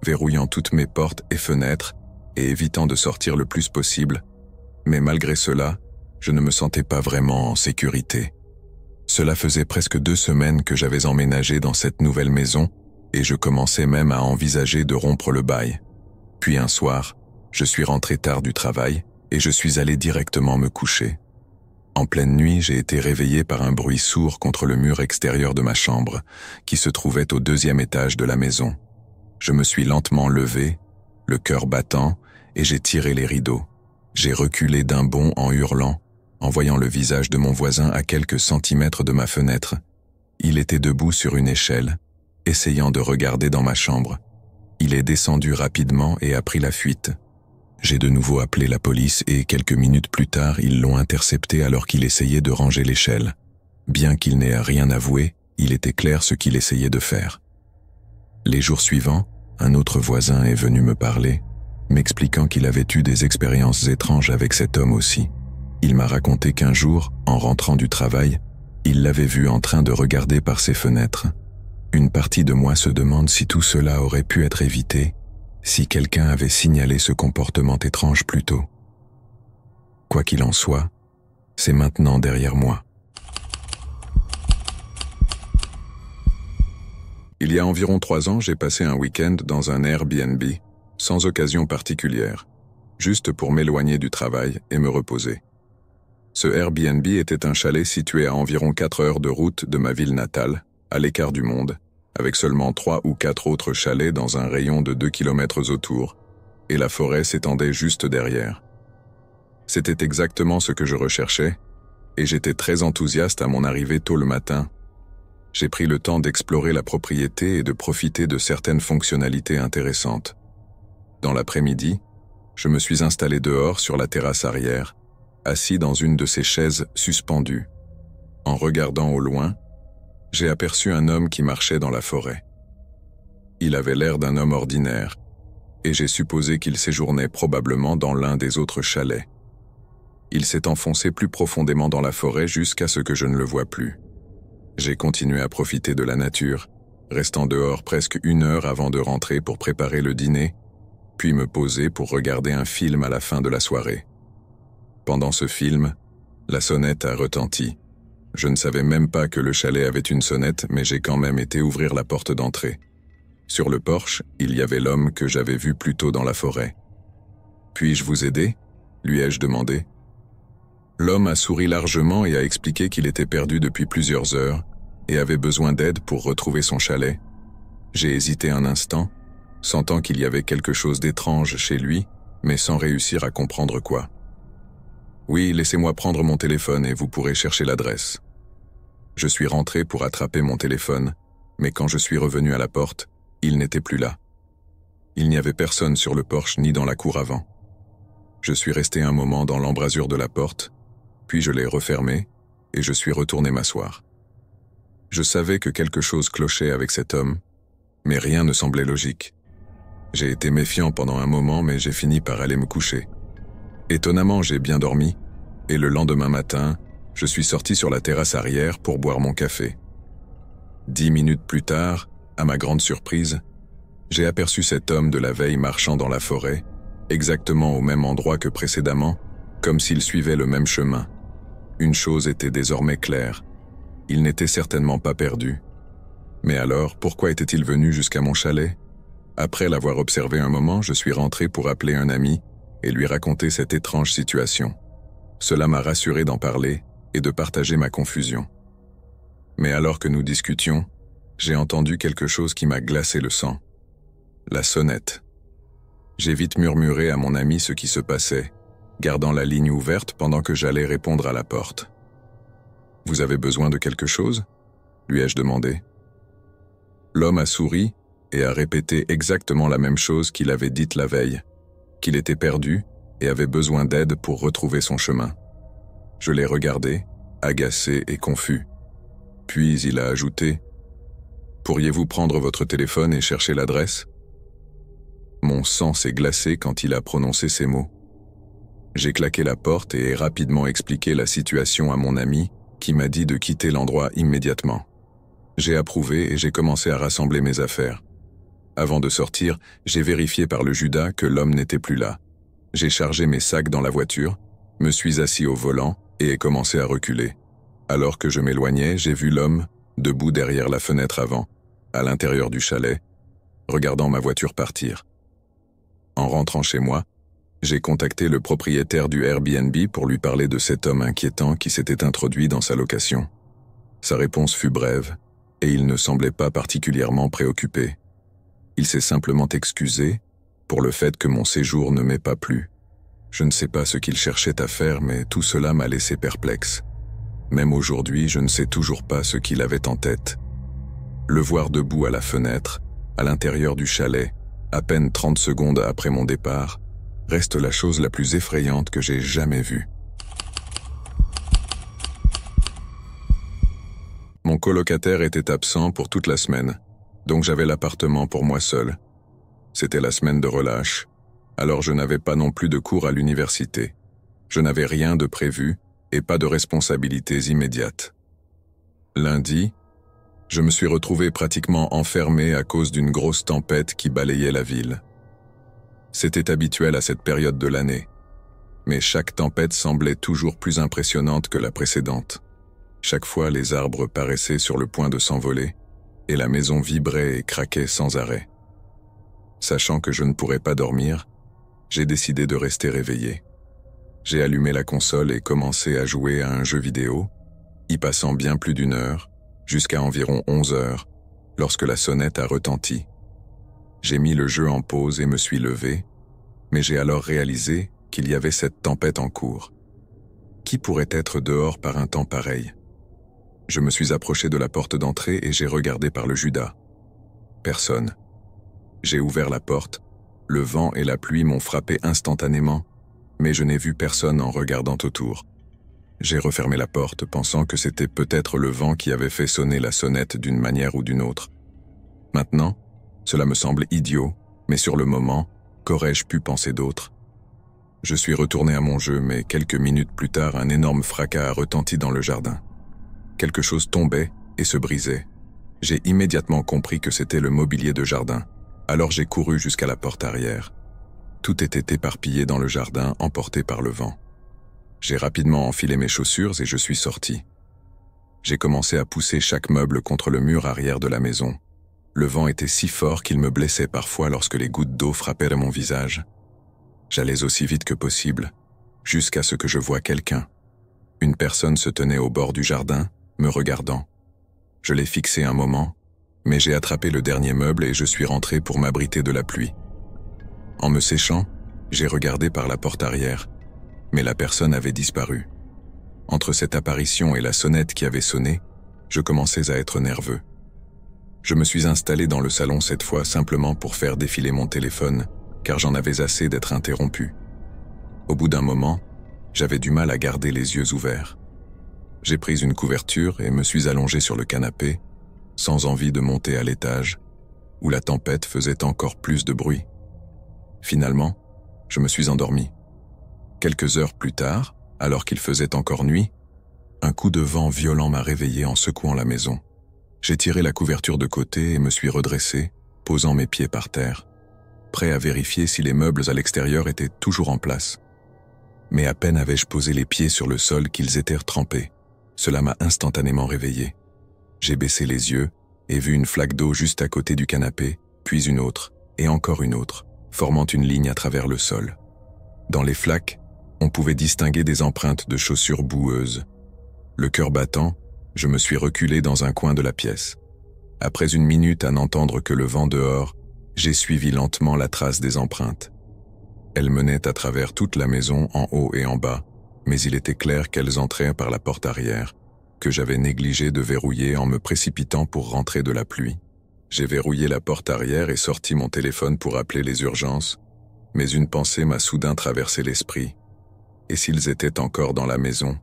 Speaker 1: verrouillant toutes mes portes et fenêtres et évitant de sortir le plus possible, mais malgré cela, je ne me sentais pas vraiment en sécurité. Cela faisait presque 2 semaines que j'avais emménagé dans cette nouvelle maison et je commençais même à envisager de rompre le bail. Puis un soir, je suis rentré tard du travail et je suis allé directement me coucher. En pleine nuit, j'ai été réveillé par un bruit sourd contre le mur extérieur de ma chambre, qui se trouvait au 2e étage de la maison. Je me suis lentement levé, le cœur battant, et j'ai tiré les rideaux. J'ai reculé d'un bond en hurlant, en voyant le visage de mon voisin à quelques centimètres de ma fenêtre. Il était debout sur une échelle, essayant de regarder dans ma chambre. Il est descendu rapidement et a pris la fuite. J'ai de nouveau appelé la police et quelques minutes plus tard, ils l'ont intercepté alors qu'il essayait de ranger l'échelle. Bien qu'il n'ait rien avoué, il était clair ce qu'il essayait de faire. Les jours suivants, un autre voisin est venu me parler, m'expliquant qu'il avait eu des expériences étranges avec cet homme aussi. Il m'a raconté qu'un jour, en rentrant du travail, il l'avait vu en train de regarder par ses fenêtres. Une partie de moi se demande si tout cela aurait pu être évité, si quelqu'un avait signalé ce comportement étrange plus tôt. Quoi qu'il en soit, c'est maintenant derrière moi. Il y a environ 3 ans, j'ai passé un week-end dans un Airbnb, sans occasion particulière, juste pour m'éloigner du travail et me reposer. Ce Airbnb était un chalet situé à environ 4 heures de route de ma ville natale, à l'écart du monde, avec seulement 3 ou 4 autres chalets dans un rayon de 2 kilomètres autour, et la forêt s'étendait juste derrière. C'était exactement ce que je recherchais, et j'étais très enthousiaste à mon arrivée tôt le matin. J'ai pris le temps d'explorer la propriété et de profiter de certaines fonctionnalités intéressantes. Dans l'après-midi, je me suis installé dehors sur la terrasse arrière, assis dans une de ces chaises suspendues. En regardant au loin, j'ai aperçu un homme qui marchait dans la forêt. Il avait l'air d'un homme ordinaire, et j'ai supposé qu'il séjournait probablement dans l'un des autres chalets. Il s'est enfoncé plus profondément dans la forêt jusqu'à ce que je ne le voie plus. J'ai continué à profiter de la nature, restant dehors presque 1 heure avant de rentrer pour préparer le dîner, puis me poser pour regarder un film à la fin de la soirée. Pendant ce film, la sonnette a retenti. Je ne savais même pas que le chalet avait une sonnette, mais j'ai quand même été ouvrir la porte d'entrée. Sur le porche, il y avait l'homme que j'avais vu plus tôt dans la forêt. « Puis-je vous aider ?» lui ai-je demandé. L'homme a souri largement et a expliqué qu'il était perdu depuis plusieurs heures et avait besoin d'aide pour retrouver son chalet. J'ai hésité un instant, sentant qu'il y avait quelque chose d'étrange chez lui, mais sans réussir à comprendre quoi. « Oui, laissez-moi prendre mon téléphone et vous pourrez chercher l'adresse. » Je suis rentré pour attraper mon téléphone, mais quand je suis revenu à la porte, il n'était plus là. Il n'y avait personne sur le porche ni dans la cour avant. Je suis resté un moment dans l'embrasure de la porte, puis je l'ai refermée et je suis retourné m'asseoir. Je savais que quelque chose clochait avec cet homme, mais rien ne semblait logique. J'ai été méfiant pendant un moment, mais j'ai fini par aller me coucher. Étonnamment, j'ai bien dormi, et le lendemain matin, je suis sorti sur la terrasse arrière pour boire mon café. 10 minutes plus tard, à ma grande surprise, j'ai aperçu cet homme de la veille marchant dans la forêt, exactement au même endroit que précédemment, comme s'il suivait le même chemin. Une chose était désormais claire, il n'était certainement pas perdu. Mais alors, pourquoi était-il venu jusqu'à mon chalet? Après l'avoir observé un moment, je suis rentré pour appeler un ami et lui raconter cette étrange situation. Cela m'a rassuré d'en parler et de partager ma confusion. Mais alors que nous discutions, j'ai entendu quelque chose qui m'a glacé le sang. La sonnette. J'ai vite murmuré à mon ami ce qui se passait, gardant la ligne ouverte pendant que j'allais répondre à la porte. « Vous avez besoin de quelque chose ?» lui ai-je demandé. L'homme a souri et a répété exactement la même chose qu'il avait dite la veille, qu'il était perdu et avait besoin d'aide pour retrouver son chemin. Je l'ai regardé, agacé et confus. Puis il a ajouté « Pourriez-vous prendre votre téléphone et chercher l'adresse ?» Mon sang s'est glacé quand il a prononcé ces mots. J'ai claqué la porte et ai rapidement expliqué la situation à mon ami, qui m'a dit de quitter l'endroit immédiatement. J'ai approuvé et j'ai commencé à rassembler mes affaires. Avant de sortir, j'ai vérifié par le Judas que l'homme n'était plus là. J'ai chargé mes sacs dans la voiture, me suis assis au volant et ai commencé à reculer. Alors que je m'éloignais, j'ai vu l'homme, debout derrière la fenêtre avant, à l'intérieur du chalet, regardant ma voiture partir. En rentrant chez moi, j'ai contacté le propriétaire du Airbnb pour lui parler de cet homme inquiétant qui s'était introduit dans sa location. Sa réponse fut brève, et il ne semblait pas particulièrement préoccupé. Il s'est simplement excusé pour le fait que mon séjour ne m'ait pas plu. Je ne sais pas ce qu'il cherchait à faire, mais tout cela m'a laissé perplexe. Même aujourd'hui, je ne sais toujours pas ce qu'il avait en tête. Le voir debout à la fenêtre, à l'intérieur du chalet, à peine 30 secondes après mon départ, reste la chose la plus effrayante que j'ai jamais vue. Mon colocataire était absent pour toute la semaine, donc j'avais l'appartement pour moi seul. C'était la semaine de relâche, alors je n'avais pas non plus de cours à l'université. Je n'avais rien de prévu et pas de responsabilités immédiates. Lundi, je me suis retrouvé pratiquement enfermé à cause d'une grosse tempête qui balayait la ville. C'était habituel à cette période de l'année, mais chaque tempête semblait toujours plus impressionnante que la précédente. Chaque fois, les arbres paraissaient sur le point de s'envoler, et la maison vibrait et craquait sans arrêt. Sachant que je ne pourrais pas dormir, j'ai décidé de rester réveillé. J'ai allumé la console et commencé à jouer à un jeu vidéo, y passant bien plus d'1 heure, jusqu'à environ 11 heures, lorsque la sonnette a retenti. J'ai mis le jeu en pause et me suis levé, mais j'ai alors réalisé qu'il y avait cette tempête en cours. Qui pourrait être dehors par un temps pareil? Je me suis approché de la porte d'entrée et j'ai regardé par le Judas. Personne. J'ai ouvert la porte, le vent et la pluie m'ont frappé instantanément, mais je n'ai vu personne en regardant autour. J'ai refermé la porte, pensant que c'était peut-être le vent qui avait fait sonner la sonnette d'une manière ou d'une autre. Maintenant, cela me semble idiot, mais sur le moment, qu'aurais-je pu penser d'autre? Je suis retourné à mon jeu, mais quelques minutes plus tard, un énorme fracas a retenti dans le jardin. Quelque chose tombait et se brisait. J'ai immédiatement compris que c'était le mobilier de jardin, alors j'ai couru jusqu'à la porte arrière. Tout était éparpillé dans le jardin, emporté par le vent. J'ai rapidement enfilé mes chaussures et je suis sorti. J'ai commencé à pousser chaque meuble contre le mur arrière de la maison. Le vent était si fort qu'il me blessait parfois lorsque les gouttes d'eau frappaient mon visage. J'allais aussi vite que possible, jusqu'à ce que je voie quelqu'un. Une personne se tenait au bord du jardin, me regardant. Je l'ai fixé un moment, mais j'ai attrapé le dernier meuble et je suis rentré pour m'abriter de la pluie. En me séchant, j'ai regardé par la porte arrière, mais la personne avait disparu. Entre cette apparition et la sonnette qui avait sonné, je commençais à être nerveux. Je me suis installé dans le salon cette fois simplement pour faire défiler mon téléphone, car j'en avais assez d'être interrompu. Au bout d'un moment, j'avais du mal à garder les yeux ouverts. J'ai pris une couverture et me suis allongé sur le canapé, sans envie de monter à l'étage, où la tempête faisait encore plus de bruit. Finalement, je me suis endormi. Quelques heures plus tard, alors qu'il faisait encore nuit, un coup de vent violent m'a réveillé en secouant la maison. J'ai tiré la couverture de côté et me suis redressé, posant mes pieds par terre, prêt à vérifier si les meubles à l'extérieur étaient toujours en place. Mais à peine avais-je posé les pieds sur le sol qu'ils étaient trempés. Cela m'a instantanément réveillé. J'ai baissé les yeux et vu une flaque d'eau juste à côté du canapé, puis une autre, et encore une autre, formant une ligne à travers le sol. Dans les flaques, on pouvait distinguer des empreintes de chaussures boueuses. Le cœur battant, je me suis reculé dans un coin de la pièce. Après 1 minute à n'entendre que le vent dehors, j'ai suivi lentement la trace des empreintes. Elles menaient à travers toute la maison en haut et en bas, mais il était clair qu'elles entraient par la porte arrière, que j'avais négligé de verrouiller en me précipitant pour rentrer de la pluie. J'ai verrouillé la porte arrière et sorti mon téléphone pour appeler les urgences, mais une pensée m'a soudain traversé l'esprit. Et s'ils étaient encore dans la maison?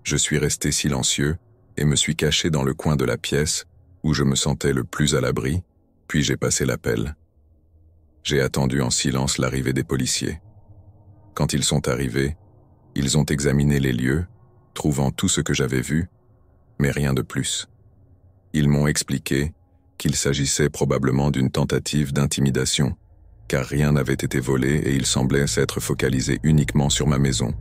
Speaker 1: Je suis resté silencieux et me suis caché dans le coin de la pièce où je me sentais le plus à l'abri, puis j'ai passé l'appel. J'ai attendu en silence l'arrivée des policiers. Quand ils sont arrivés, ils ont examiné les lieux, trouvant tout ce que j'avais vu, mais rien de plus. Ils m'ont expliqué qu'il s'agissait probablement d'une tentative d'intimidation, car rien n'avait été volé et ils semblaient s'être focalisés uniquement sur ma maison.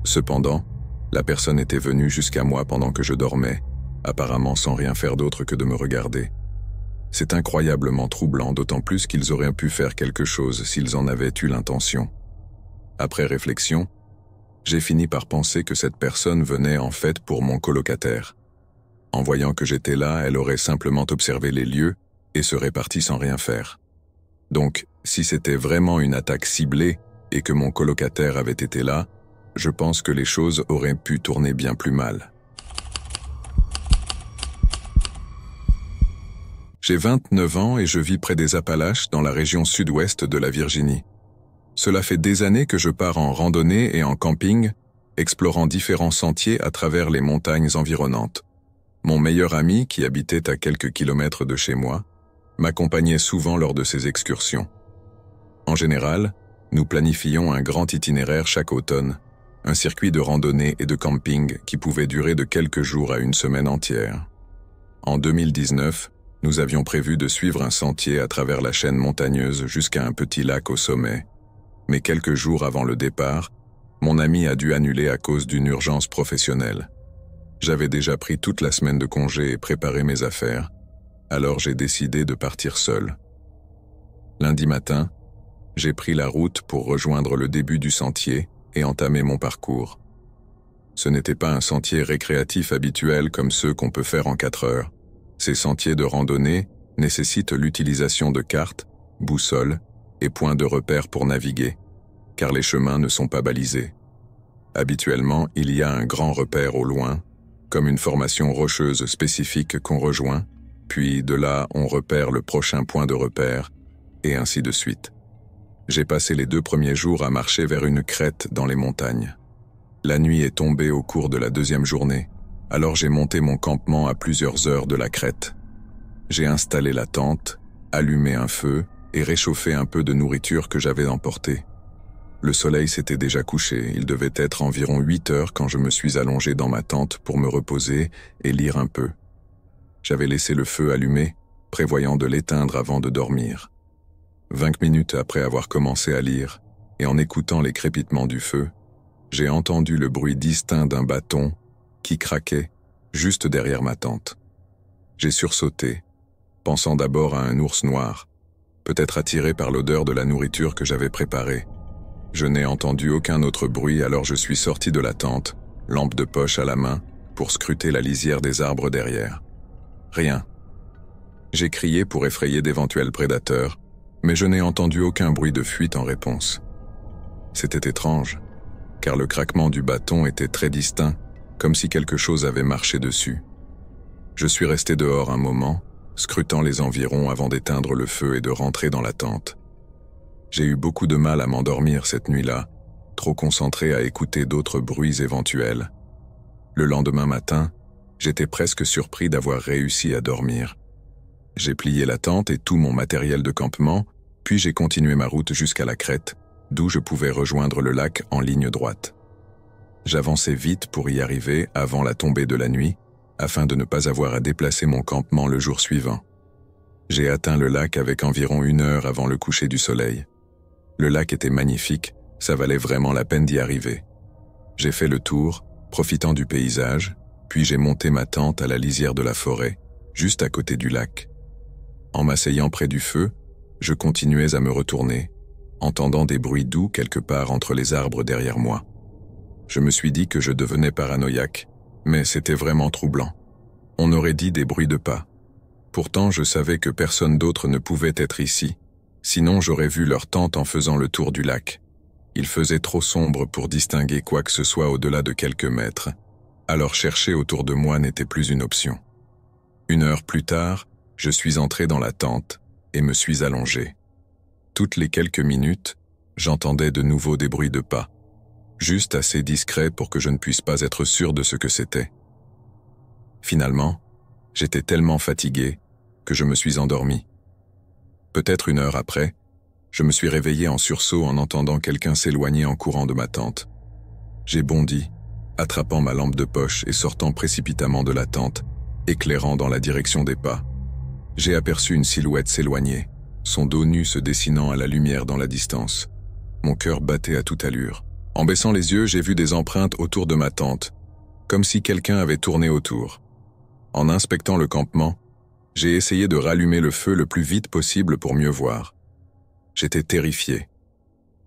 Speaker 1: Cependant, la personne était venue jusqu'à moi pendant que je dormais, apparemment sans rien faire d'autre que de me regarder. C'est incroyablement troublant, d'autant plus qu'ils auraient pu faire quelque chose s'ils en avaient eu l'intention. Après réflexion, j'ai fini par penser que cette personne venait en fait pour mon colocataire. En voyant que j'étais là, elle aurait simplement observé les lieux et serait partie sans rien faire. Donc, si c'était vraiment une attaque ciblée et que mon colocataire avait été là, je pense que les choses auraient pu tourner bien plus mal. J'ai 29 ans et je vis près des Appalaches dans la région sud-ouest de la Virginie. Cela fait des années que je pars en randonnée et en camping, explorant différents sentiers à travers les montagnes environnantes. Mon meilleur ami, qui habitait à quelques kilomètres de chez moi, m'accompagnait souvent lors de ces excursions. En général, nous planifions un grand itinéraire chaque automne, un circuit de randonnée et de camping qui pouvait durer de quelques jours à une semaine entière. En 2019, nous avions prévu de suivre un sentier à travers la chaîne montagneuse jusqu'à un petit lac au sommet. Mais quelques jours avant le départ, mon ami a dû annuler à cause d'une urgence professionnelle. J'avais déjà pris toute la semaine de congé et préparé mes affaires, alors j'ai décidé de partir seul. Lundi matin, j'ai pris la route pour rejoindre le début du sentier et entamer mon parcours. Ce n'était pas un sentier récréatif habituel comme ceux qu'on peut faire en 4 heures. Ces sentiers de randonnée nécessitent l'utilisation de cartes, boussoles et points de repère pour naviguer, car les chemins ne sont pas balisés. Habituellement, il y a un grand repère au loin, comme une formation rocheuse spécifique qu'on rejoint, puis de là on repère le prochain point de repère, et ainsi de suite. J'ai passé les 2 premiers jours à marcher vers une crête dans les montagnes. La nuit est tombée au cours de la 2e journée, alors j'ai monté mon campement à plusieurs heures de la crête. J'ai installé la tente, allumé un feu et réchauffé un peu de nourriture que j'avais emportée. Le soleil s'était déjà couché, il devait être environ 8 heures quand je me suis allongé dans ma tente pour me reposer et lire un peu. J'avais laissé le feu allumé, prévoyant de l'éteindre avant de dormir. 20 minutes après avoir commencé à lire, et en écoutant les crépitements du feu, j'ai entendu le bruit distinct d'un bâton qui craquait juste derrière ma tente. J'ai sursauté, pensant d'abord à un ours noir, peut-être attiré par l'odeur de la nourriture que j'avais préparée. Je n'ai entendu aucun autre bruit, alors je suis sorti de la tente, lampe de poche à la main, pour scruter la lisière des arbres derrière. Rien. J'ai crié pour effrayer d'éventuels prédateurs, mais je n'ai entendu aucun bruit de fuite en réponse. C'était étrange, car le craquement du bâton était très distinct, comme si quelque chose avait marché dessus. Je suis resté dehors un moment, scrutant les environs avant d'éteindre le feu et de rentrer dans la tente. J'ai eu beaucoup de mal à m'endormir cette nuit-là, trop concentré à écouter d'autres bruits éventuels. Le lendemain matin, j'étais presque surpris d'avoir réussi à dormir. J'ai plié la tente et tout mon matériel de campement, puis j'ai continué ma route jusqu'à la crête, d'où je pouvais rejoindre le lac en ligne droite. J'avançais vite pour y arriver avant la tombée de la nuit, afin de ne pas avoir à déplacer mon campement le jour suivant. J'ai atteint le lac avec environ 1 heure avant le coucher du soleil. Le lac était magnifique, ça valait vraiment la peine d'y arriver. J'ai fait le tour, profitant du paysage, puis j'ai monté ma tente à la lisière de la forêt, juste à côté du lac. En m'asseyant près du feu, je continuais à me retourner, entendant des bruits doux quelque part entre les arbres derrière moi. Je me suis dit que je devenais paranoïaque, mais c'était vraiment troublant. On aurait dit des bruits de pas. Pourtant, je savais que personne d'autre ne pouvait être ici, sinon j'aurais vu leur tente en faisant le tour du lac. Il faisait trop sombre pour distinguer quoi que ce soit au-delà de quelques mètres, alors chercher autour de moi n'était plus une option. 1 heure plus tard, je suis entré dans la tente et me suis allongé. Toutes les quelques minutes, j'entendais de nouveau des bruits de pas, juste assez discrets pour que je ne puisse pas être sûr de ce que c'était. Finalement, j'étais tellement fatigué que je me suis endormi. Peut-être 1 heure après, je me suis réveillé en sursaut en entendant quelqu'un s'éloigner en courant de ma tente. J'ai bondi, attrapant ma lampe de poche et sortant précipitamment de la tente, éclairant dans la direction des pas. J'ai aperçu une silhouette s'éloigner, son dos nu se dessinant à la lumière dans la distance. Mon cœur battait à toute allure. En baissant les yeux, j'ai vu des empreintes autour de ma tente, comme si quelqu'un avait tourné autour. En inspectant le campement, j'ai essayé de rallumer le feu le plus vite possible pour mieux voir. J'étais terrifié.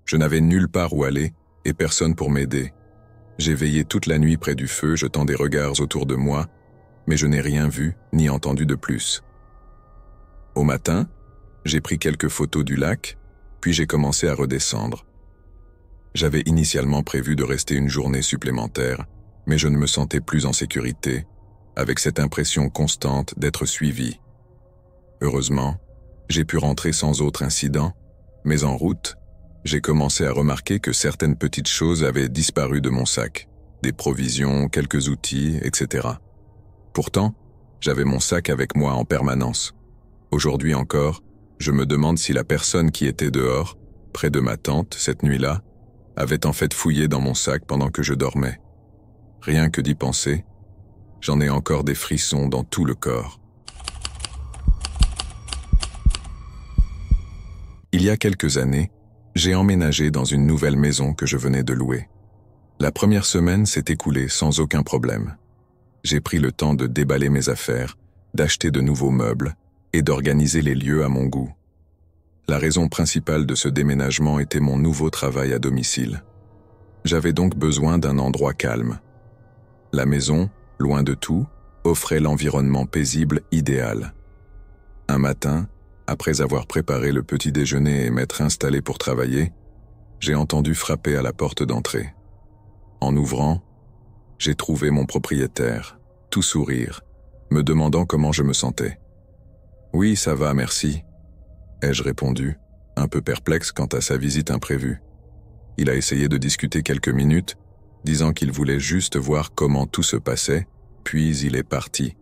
Speaker 1: Je n'avais nulle part où aller et personne pour m'aider. J'ai veillé toute la nuit près du feu, jetant des regards autour de moi, mais je n'ai rien vu ni entendu de plus. Au matin, j'ai pris quelques photos du lac, puis j'ai commencé à redescendre. J'avais initialement prévu de rester une journée supplémentaire, mais je ne me sentais plus en sécurité, avec cette impression constante d'être suivi. Heureusement, j'ai pu rentrer sans autre incident, mais en route, j'ai commencé à remarquer que certaines petites choses avaient disparu de mon sac, des provisions, quelques outils, etc. Pourtant, j'avais mon sac avec moi en permanence. Aujourd'hui encore, je me demande si la personne qui était dehors, près de ma tente, cette nuit-là, avait en fait fouillé dans mon sac pendant que je dormais. Rien que d'y penser, j'en ai encore des frissons dans tout le corps. Il y a quelques années, j'ai emménagé dans une nouvelle maison que je venais de louer. La première semaine s'est écoulée sans aucun problème. J'ai pris le temps de déballer mes affaires, d'acheter de nouveaux meubles et d'organiser les lieux à mon goût. La raison principale de ce déménagement était mon nouveau travail à domicile. J'avais donc besoin d'un endroit calme. La maison, loin de tout, offrait l'environnement paisible idéal. Un matin, après avoir préparé le petit déjeuner et m'être installé pour travailler, j'ai entendu frapper à la porte d'entrée. En ouvrant, j'ai trouvé mon propriétaire, tout sourire, me demandant comment je me sentais. « Oui, ça va, merci », ai-je répondu, un peu perplexe quant à sa visite imprévue. Il a essayé de discuter quelques minutes, disant qu'il voulait juste voir comment tout se passait, puis il est parti.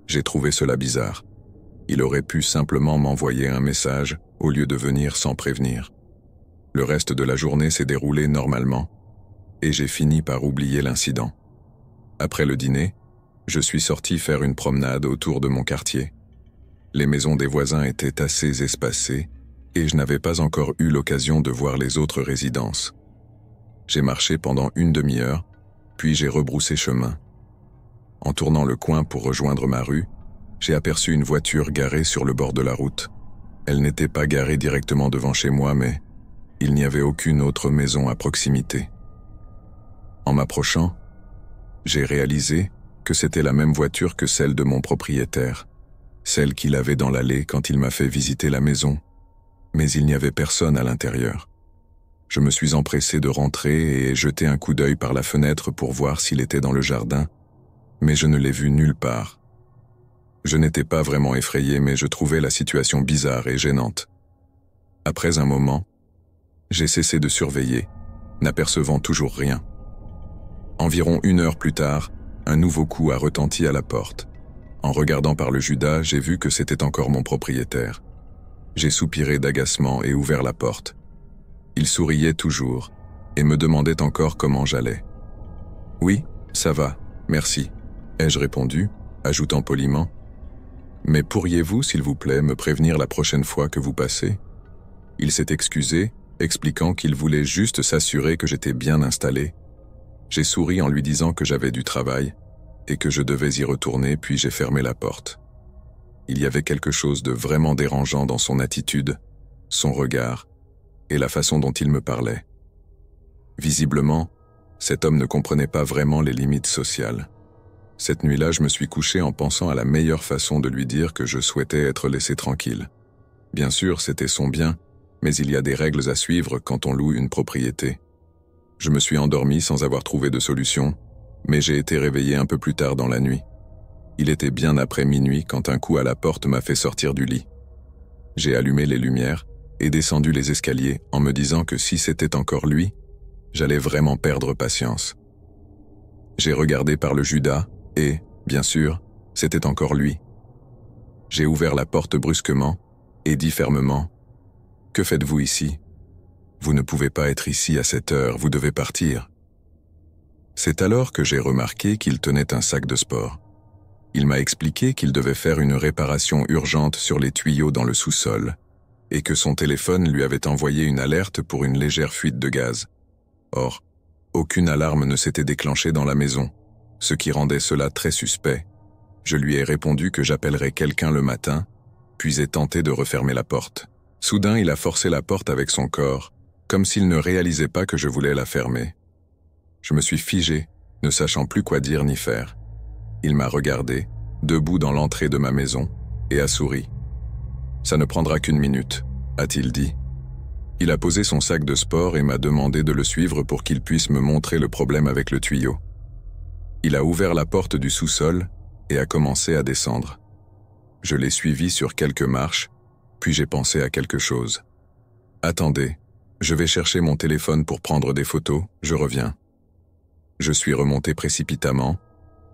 Speaker 1: J'ai trouvé cela bizarre. Il aurait pu simplement m'envoyer un message au lieu de venir sans prévenir. Le reste de la journée s'est déroulé normalement, et j'ai fini par oublier l'incident. Après le dîner, je suis sorti faire une promenade autour de mon quartier. Les maisons des voisins étaient assez espacées, et je n'avais pas encore eu l'occasion de voir les autres résidences. J'ai marché pendant une demi-heure, puis j'ai rebroussé chemin. En tournant le coin pour rejoindre ma rue, j'ai aperçu une voiture garée sur le bord de la route. Elle n'était pas garée directement devant chez moi, mais il n'y avait aucune autre maison à proximité. En m'approchant, j'ai réalisé que c'était la même voiture que celle de mon propriétaire, celle qu'il avait dans l'allée quand il m'a fait visiter la maison, mais il n'y avait personne à l'intérieur. Je me suis empressé de rentrer et jeter un coup d'œil par la fenêtre pour voir s'il était dans le jardin, mais je ne l'ai vu nulle part. Je n'étais pas vraiment effrayé, mais je trouvais la situation bizarre et gênante. Après un moment, j'ai cessé de surveiller, n'apercevant toujours rien. Environ 1 heure plus tard, un nouveau coup a retenti à la porte. En regardant par le Judas, j'ai vu que c'était encore mon propriétaire. J'ai soupiré d'agacement et ouvert la porte. Il souriait toujours et me demandait encore comment j'allais. « Oui, ça va, merci », ai-je répondu, ajoutant poliment. « Mais pourriez-vous, s'il vous plaît, me prévenir la prochaine fois que vous passez ?» Il s'est excusé, expliquant qu'il voulait juste s'assurer que j'étais bien installé. J'ai souri en lui disant que j'avais du travail et que je devais y retourner, puis j'ai fermé la porte. Il y avait quelque chose de vraiment dérangeant dans son attitude, son regard et la façon dont il me parlait. Visiblement, cet homme ne comprenait pas vraiment les limites sociales. Cette nuit-là, je me suis couché en pensant à la meilleure façon de lui dire que je souhaitais être laissé tranquille. Bien sûr, c'était son bien, mais il y a des règles à suivre quand on loue une propriété. Je me suis endormi sans avoir trouvé de solution, mais j'ai été réveillé un peu plus tard dans la nuit. Il était bien après minuit quand un coup à la porte m'a fait sortir du lit. J'ai allumé les lumières et descendu les escaliers en me disant que si c'était encore lui, j'allais vraiment perdre patience. J'ai regardé par le Judas et, bien sûr, c'était encore lui. J'ai ouvert la porte brusquement et dit fermement « Que faites-vous ici ? Vous ne pouvez pas être ici à cette heure, vous devez partir. » C'est alors que j'ai remarqué qu'il tenait un sac de sport. Il m'a expliqué qu'il devait faire une réparation urgente sur les tuyaux dans le sous-sol et que son téléphone lui avait envoyé une alerte pour une légère fuite de gaz. Or, aucune alarme ne s'était déclenchée dans la maison, ce qui rendait cela très suspect. Je lui ai répondu que j'appellerais quelqu'un le matin, puis ai tenté de refermer la porte. Soudain, il a forcé la porte avec son corps, comme s'il ne réalisait pas que je voulais la fermer. Je me suis figé, ne sachant plus quoi dire ni faire. Il m'a regardé, debout dans l'entrée de ma maison, et a souri. « Ça ne prendra qu'une minute », a-t-il dit. Il a posé son sac de sport et m'a demandé de le suivre pour qu'il puisse me montrer le problème avec le tuyau. Il a ouvert la porte du sous-sol et a commencé à descendre. Je l'ai suivi sur quelques marches, puis j'ai pensé à quelque chose. « Attendez, je vais chercher mon téléphone pour prendre des photos, je reviens. » Je suis remonté précipitamment,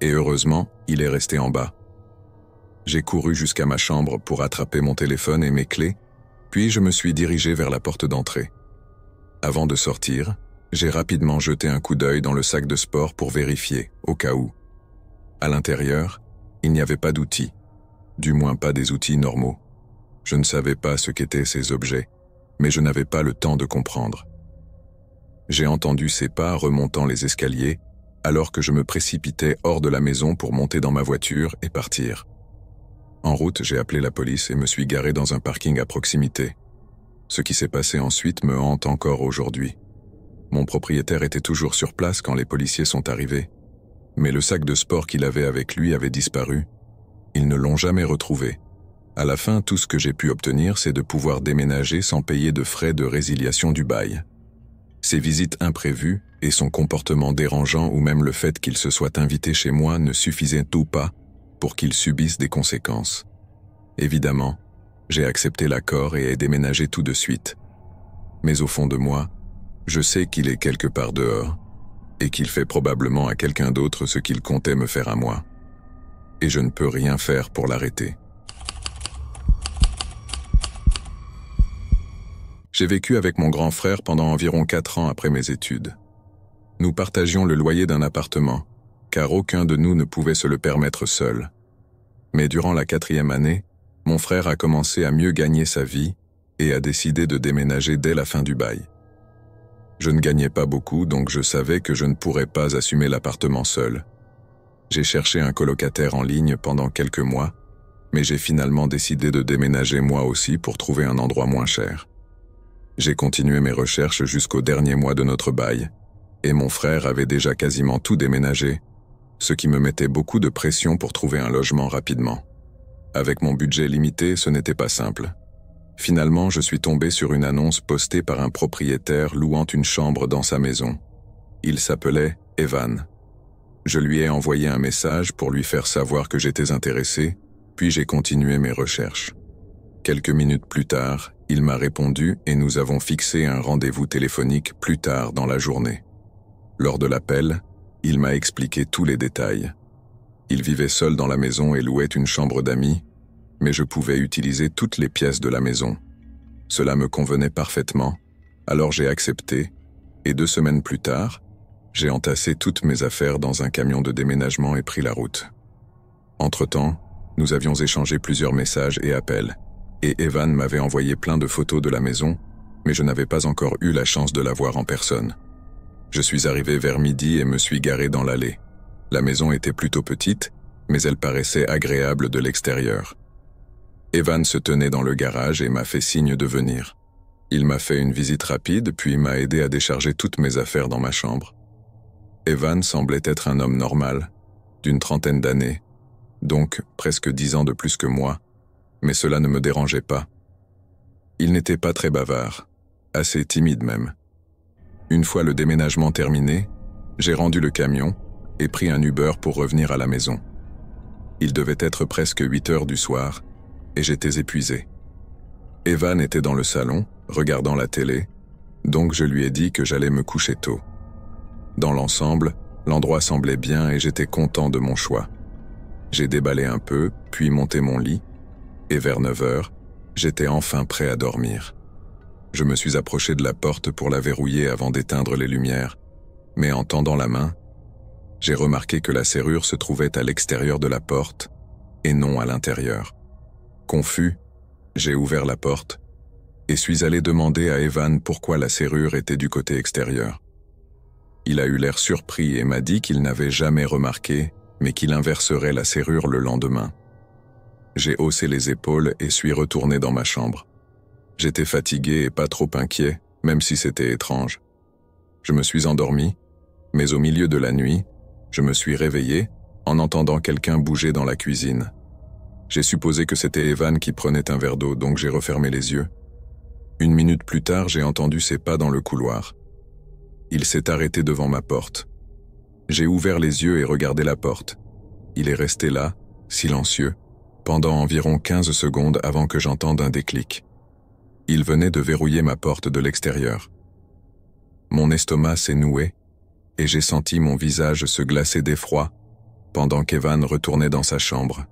Speaker 1: et heureusement, il est resté en bas. J'ai couru jusqu'à ma chambre pour attraper mon téléphone et mes clés, puis je me suis dirigé vers la porte d'entrée. Avant de sortir, j'ai rapidement jeté un coup d'œil dans le sac de sport pour vérifier, au cas où. À l'intérieur, il n'y avait pas d'outils, du moins pas des outils normaux. Je ne savais pas ce qu'étaient ces objets, mais je n'avais pas le temps de comprendre. J'ai entendu ses pas remontant les escaliers, alors que je me précipitais hors de la maison pour monter dans ma voiture et partir. En route, j'ai appelé la police et me suis garé dans un parking à proximité. Ce qui s'est passé ensuite me hante encore aujourd'hui. Mon propriétaire était toujours sur place quand les policiers sont arrivés, mais le sac de sport qu'il avait avec lui avait disparu. Ils ne l'ont jamais retrouvé. À la fin, tout ce que j'ai pu obtenir, c'est de pouvoir déménager sans payer de frais de résiliation du bail. Ses visites imprévues et son comportement dérangeant ou même le fait qu'il se soit invité chez moi ne suffisaient tout pas pour qu'il subisse des conséquences. Évidemment, j'ai accepté l'accord et ai déménagé tout de suite. Mais au fond de moi, je sais qu'il est quelque part dehors et qu'il fait probablement à quelqu'un d'autre ce qu'il comptait me faire à moi. Et je ne peux rien faire pour l'arrêter. J'ai vécu avec mon grand frère pendant environ 4 ans après mes études. Nous partagions le loyer d'un appartement, car aucun de nous ne pouvait se le permettre seul. Mais durant la 4e année, mon frère a commencé à mieux gagner sa vie et a décidé de déménager dès la fin du bail. Je ne gagnais pas beaucoup, donc je savais que je ne pourrais pas assumer l'appartement seul. J'ai cherché un colocataire en ligne pendant quelques mois, mais j'ai finalement décidé de déménager moi aussi pour trouver un endroit moins cher. J'ai continué mes recherches jusqu'au dernier mois de notre bail, et mon frère avait déjà quasiment tout déménagé, ce qui me mettait beaucoup de pression pour trouver un logement rapidement. Avec mon budget limité, ce n'était pas simple. Finalement, je suis tombé sur une annonce postée par un propriétaire louant une chambre dans sa maison. Il s'appelait Evan. Je lui ai envoyé un message pour lui faire savoir que j'étais intéressé, puis j'ai continué mes recherches. Quelques minutes plus tard, il m'a répondu et nous avons fixé un rendez-vous téléphonique plus tard dans la journée. Lors de l'appel, il m'a expliqué tous les détails. Il vivait seul dans la maison et louait une chambre d'amis, mais je pouvais utiliser toutes les pièces de la maison. Cela me convenait parfaitement, alors j'ai accepté, et 2 semaines plus tard, j'ai entassé toutes mes affaires dans un camion de déménagement et pris la route. Entre-temps, nous avions échangé plusieurs messages et appels, et Evan m'avait envoyé plein de photos de la maison, mais je n'avais pas encore eu la chance de la voir en personne. Je suis arrivé vers midi et me suis garé dans l'allée. La maison était plutôt petite, mais elle paraissait agréable de l'extérieur. Evan se tenait dans le garage et m'a fait signe de venir. Il m'a fait une visite rapide, puis m'a aidé à décharger toutes mes affaires dans ma chambre. Evan semblait être un homme normal, d'une 30aine d'années, donc presque 10 ans de plus que moi, mais cela ne me dérangeait pas. Il n'était pas très bavard, assez timide même. Une fois le déménagement terminé, j'ai rendu le camion et pris un Uber pour revenir à la maison. Il devait être presque 8 heures du soir, et j'étais épuisé. Evan était dans le salon, regardant la télé, donc je lui ai dit que j'allais me coucher tôt. Dans l'ensemble, l'endroit semblait bien et j'étais content de mon choix. J'ai déballé un peu, puis monté mon lit, et vers 9 heures, j'étais enfin prêt à dormir. Je me suis approché de la porte pour la verrouiller avant d'éteindre les lumières, mais en tendant la main, J'ai remarqué que la serrure se trouvait à l'extérieur de la porte et non à l'intérieur. Confus, j'ai ouvert la porte et suis allé demander à Evan pourquoi la serrure était du côté extérieur. Il a eu l'air surpris et m'a dit qu'il n'avait jamais remarqué, mais qu'il inverserait la serrure le lendemain. J'ai haussé les épaules et suis retourné dans ma chambre. J'étais fatigué et pas trop inquiet, même si c'était étrange. Je me suis endormi, mais au milieu de la nuit, je me suis réveillé en entendant quelqu'un bouger dans la cuisine. J'ai supposé que c'était Evan qui prenait un verre d'eau, donc j'ai refermé les yeux. 1 minute plus tard, j'ai entendu ses pas dans le couloir. Il s'est arrêté devant ma porte. J'ai ouvert les yeux et regardé la porte. Il est resté là, silencieux, pendant environ 15 secondes avant que j'entende un déclic. Il venait de verrouiller ma porte de l'extérieur. Mon estomac s'est noué et j'ai senti mon visage se glacer d'effroi pendant qu'Evan retournait dans sa chambre.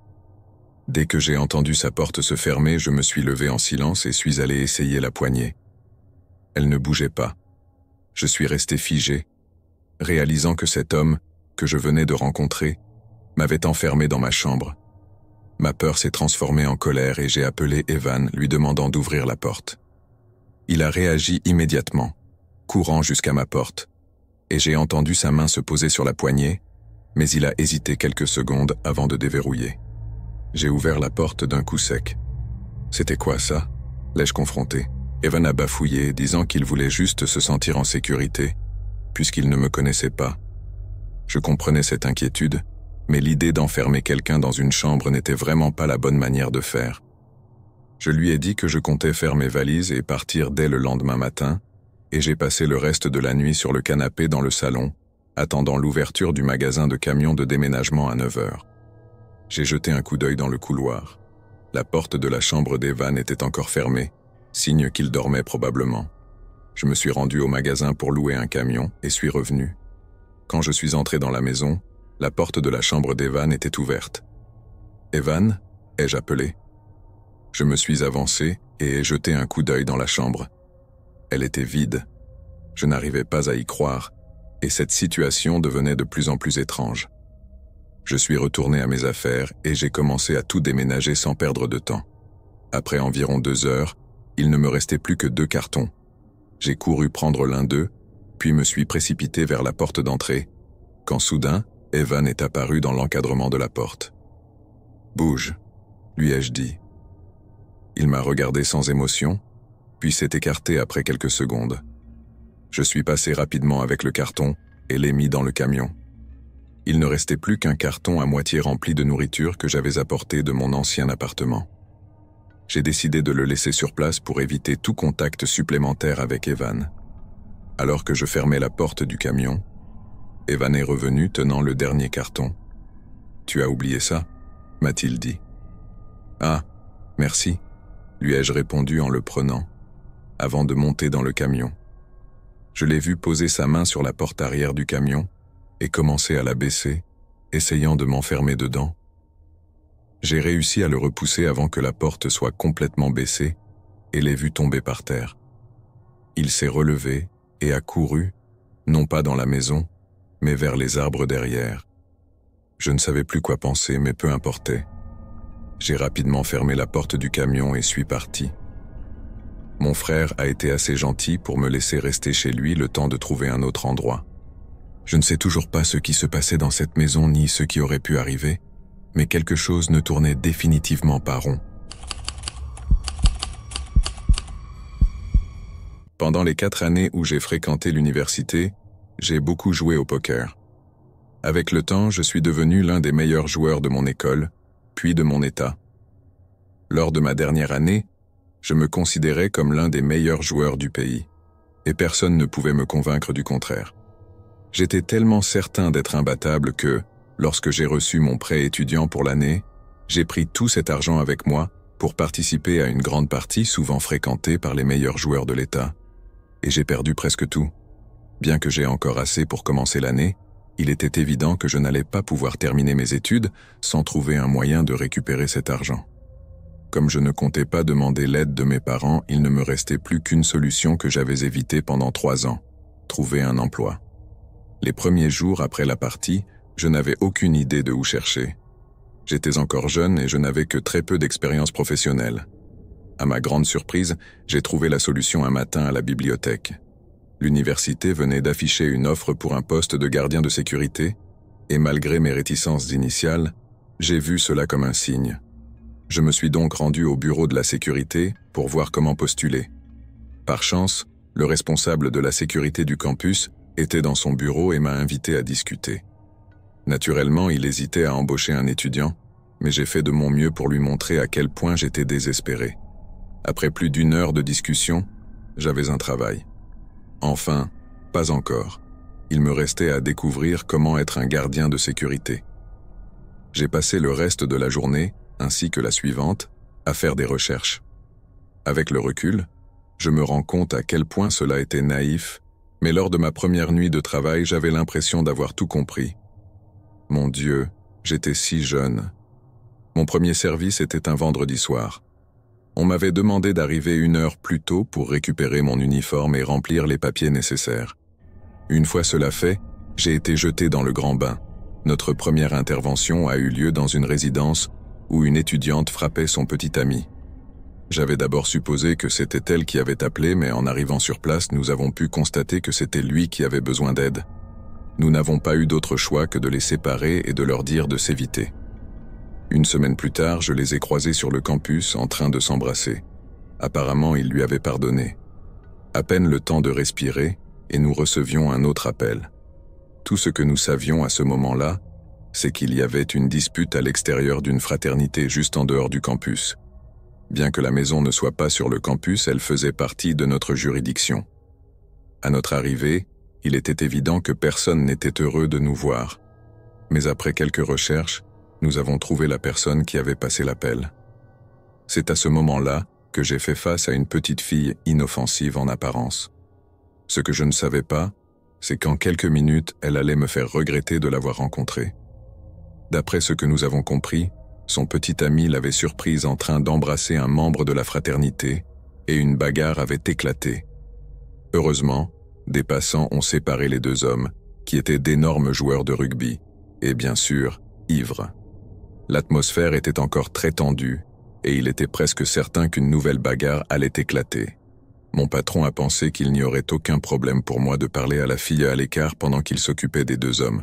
Speaker 1: Dès que j'ai entendu sa porte se fermer, je me suis levé en silence et suis allé essayer la poignée. Elle ne bougeait pas. Je suis resté figé, réalisant que cet homme, que je venais de rencontrer, m'avait enfermé dans ma chambre. Ma peur s'est transformée en colère et j'ai appelé Evan, lui demandant d'ouvrir la porte. Il a réagi immédiatement, courant jusqu'à ma porte, et j'ai entendu sa main se poser sur la poignée, mais il a hésité quelques secondes avant de déverrouiller. J'ai ouvert la porte d'un coup sec. « C'était quoi ça ?» l'ai-je confronté. Evan a bafouillé, disant qu'il voulait juste se sentir en sécurité, puisqu'il ne me connaissait pas. Je comprenais cette inquiétude, mais l'idée d'enfermer quelqu'un dans une chambre n'était vraiment pas la bonne manière de faire. Je lui ai dit que je comptais faire mes valises et partir dès le lendemain matin, et j'ai passé le reste de la nuit sur le canapé dans le salon, attendant l'ouverture du magasin de camions de déménagement à 9 heures. J'ai jeté un coup d'œil dans le couloir. La porte de la chambre d'Evan était encore fermée, signe qu'il dormait probablement. Je me suis rendu au magasin pour louer un camion et suis revenu. Quand je suis entré dans la maison, la porte de la chambre d'Evan était ouverte. « Evan ?» ai-je appelé. Je me suis avancé et ai jeté un coup d'œil dans la chambre. Elle était vide. Je n'arrivais pas à y croire, et cette situation devenait de plus en plus étrange. Je suis retourné à mes affaires et j'ai commencé à tout déménager sans perdre de temps. Après environ 2 heures, il ne me restait plus que 2 cartons. J'ai couru prendre l'un d'eux, puis me suis précipité vers la porte d'entrée, quand soudain, Evan est apparu dans l'encadrement de la porte. « Bouge », lui ai-je dit. Il m'a regardé sans émotion, puis s'est écarté après quelques secondes. Je suis passé rapidement avec le carton et l'ai mis dans le camion. Il ne restait plus qu'un carton à moitié rempli de nourriture que j'avais apporté de mon ancien appartement. J'ai décidé de le laisser sur place pour éviter tout contact supplémentaire avec Evan. Alors que je fermais la porte du camion, Evan est revenu tenant le dernier carton. « Tu as oublié ça ?» m'a-t-il dit. « Ah, merci », lui ai-je répondu en le prenant, avant de monter dans le camion. Je l'ai vu poser sa main sur la porte arrière du camion et commencer à la baisser, essayant de m'enfermer dedans. J'ai réussi à le repousser avant que la porte soit complètement baissée et l'ai vu tomber par terre. Il s'est relevé et a couru, non pas dans la maison, mais vers les arbres derrière. Je ne savais plus quoi penser, mais peu importait. J'ai rapidement fermé la porte du camion et suis parti. Mon frère a été assez gentil pour me laisser rester chez lui le temps de trouver un autre endroit. Je ne sais toujours pas ce qui se passait dans cette maison ni ce qui aurait pu arriver, mais quelque chose ne tournait définitivement pas rond. Pendant les 4 années où j'ai fréquenté l'université, j'ai beaucoup joué au poker. Avec le temps, je suis devenu l'un des meilleurs joueurs de mon école, puis de mon État. Lors de ma dernière année, je me considérais comme l'un des meilleurs joueurs du pays, et personne ne pouvait me convaincre du contraire. J'étais tellement certain d'être imbattable que, lorsque j'ai reçu mon prêt étudiant pour l'année, j'ai pris tout cet argent avec moi pour participer à une grande partie souvent fréquentée par les meilleurs joueurs de l'État. Et j'ai perdu presque tout. Bien que j'ai encore assez pour commencer l'année, il était évident que je n'allais pas pouvoir terminer mes études sans trouver un moyen de récupérer cet argent. Comme je ne comptais pas demander l'aide de mes parents, il ne me restait plus qu'une solution que j'avais évitée pendant 3 ans, trouver un emploi. Les premiers jours après la partie, Je n'avais aucune idée de où chercher. J'étais encore jeune et je n'avais que très peu d'expérience professionnelle. À ma grande surprise, j'ai trouvé la solution un matin à la bibliothèque. L'université venait d'afficher une offre pour un poste de gardien de sécurité, et malgré mes réticences initiales, j'ai vu cela comme un signe. Je me suis donc rendu au bureau de la sécurité pour voir comment postuler. Par chance, le responsable de la sécurité du campus était dans son bureau et m'a invité à discuter. Naturellement, il hésitait à embaucher un étudiant, mais j'ai fait de mon mieux pour lui montrer à quel point j'étais désespéré. Après plus d'1 heure de discussion, j'avais un travail. Enfin, pas encore. Il me restait à découvrir comment être un gardien de sécurité. J'ai passé le reste de la journée, ainsi que la suivante, à faire des recherches. Avec le recul, je me rends compte à quel point cela était naïf, mais lors de ma première nuit de travail, j'avais l'impression d'avoir tout compris. Mon Dieu, j'étais si jeune. Mon premier service était un vendredi soir. On m'avait demandé d'arriver 1 heure plus tôt pour récupérer mon uniforme et remplir les papiers nécessaires. Une fois cela fait, j'ai été jeté dans le grand bain. Notre première intervention a eu lieu dans une résidence où une étudiante frappait son petit ami. J'avais d'abord supposé que c'était elle qui avait appelé, mais en arrivant sur place, nous avons pu constater que c'était lui qui avait besoin d'aide. Nous n'avons pas eu d'autre choix que de les séparer et de leur dire de s'éviter. 1 semaine plus tard, je les ai croisés sur le campus en train de s'embrasser. Apparemment, il lui avait pardonné. À peine le temps de respirer, et nous recevions un autre appel. Tout ce que nous savions à ce moment-là, c'est qu'il y avait une dispute à l'extérieur d'une fraternité juste en dehors du campus. Bien que la maison ne soit pas sur le campus, elle faisait partie de notre juridiction. À notre arrivée, il était évident que personne n'était heureux de nous voir. Mais après quelques recherches, nous avons trouvé la personne qui avait passé l'appel. C'est à ce moment-là que j'ai fait face à une petite fille inoffensive en apparence. Ce que je ne savais pas, c'est qu'en quelques minutes, elle allait me faire regretter de l'avoir rencontrée. D'après ce que nous avons compris, son petit ami l'avait surprise en train d'embrasser un membre de la fraternité et une bagarre avait éclaté. Heureusement, des passants ont séparé les 2 hommes, qui étaient d'énormes joueurs de rugby, et bien sûr, ivres. L'atmosphère était encore très tendue, et il était presque certain qu'une nouvelle bagarre allait éclater. Mon patron a pensé qu'il n'y aurait aucun problème pour moi de parler à la fille à l'écart pendant qu'il s'occupait des 2 hommes.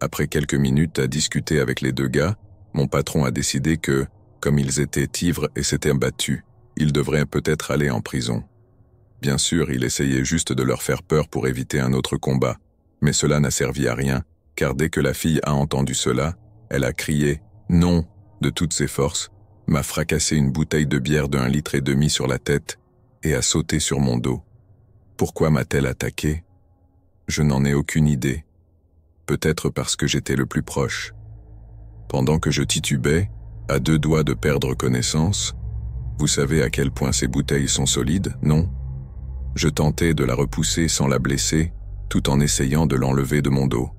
Speaker 1: Après quelques minutes à discuter avec les 2 gars, mon patron a décidé que, comme ils étaient ivres et s'étaient battus, ils devraient peut-être aller en prison. Bien sûr, il essayait juste de leur faire peur pour éviter un autre combat, mais cela n'a servi à rien, car dès que la fille a entendu cela, elle a crié « non » de toutes ses forces, m'a fracassé une bouteille de bière de 1,5 litre sur la tête et a sauté sur mon dos. Pourquoi m'a-t-elle attaqué? Je n'en ai aucune idée. Peut-être parce que j'étais le plus proche. Pendant que je titubais, à 2 doigts de perdre connaissance, vous savez à quel point ces bouteilles sont solides, non? Je tentais de la repousser sans la blesser, tout en essayant de l'enlever de mon dos.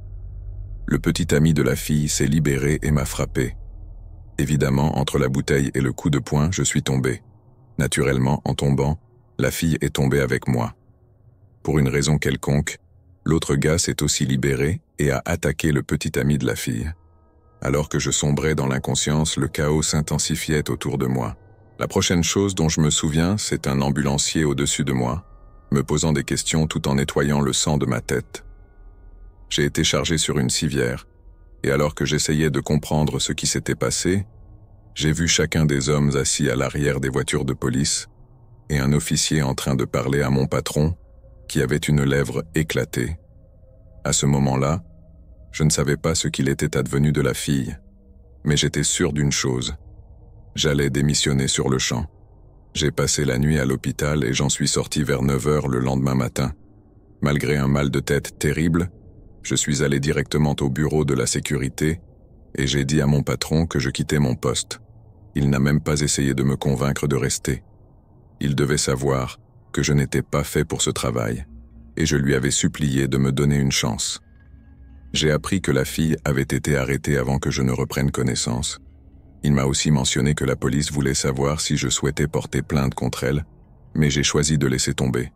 Speaker 1: Le petit ami de la fille s'est libéré et m'a frappé. Évidemment, entre la bouteille et le coup de poing, je suis tombé. Naturellement, en tombant, la fille est tombée avec moi. Pour une raison quelconque, l'autre gars s'est aussi libéré et a attaqué le petit ami de la fille. Alors que je sombrais dans l'inconscience, le chaos s'intensifiait autour de moi. La prochaine chose dont je me souviens, c'est un ambulancier au-dessus de moi, me posant des questions tout en nettoyant le sang de ma tête. J'ai été chargé sur une civière, et alors que j'essayais de comprendre ce qui s'était passé, j'ai vu chacun des hommes assis à l'arrière des voitures de police et un officier en train de parler à mon patron qui avait une lèvre éclatée. À ce moment-là, je ne savais pas ce qu'il était advenu de la fille, mais j'étais sûr d'une chose. J'allais démissionner sur le champ. J'ai passé la nuit à l'hôpital et j'en suis sorti vers 9 heures le lendemain matin. Malgré un mal de tête terrible, je suis allé directement au bureau de la sécurité et j'ai dit à mon patron que je quittais mon poste. Il n'a même pas essayé de me convaincre de rester. Il devait savoir que je n'étais pas fait pour ce travail et je lui avais supplié de me donner une chance. J'ai appris que la fille avait été arrêtée avant que je ne reprenne connaissance. Il m'a aussi mentionné que la police voulait savoir si je souhaitais porter plainte contre elle, mais j'ai choisi de laisser tomber.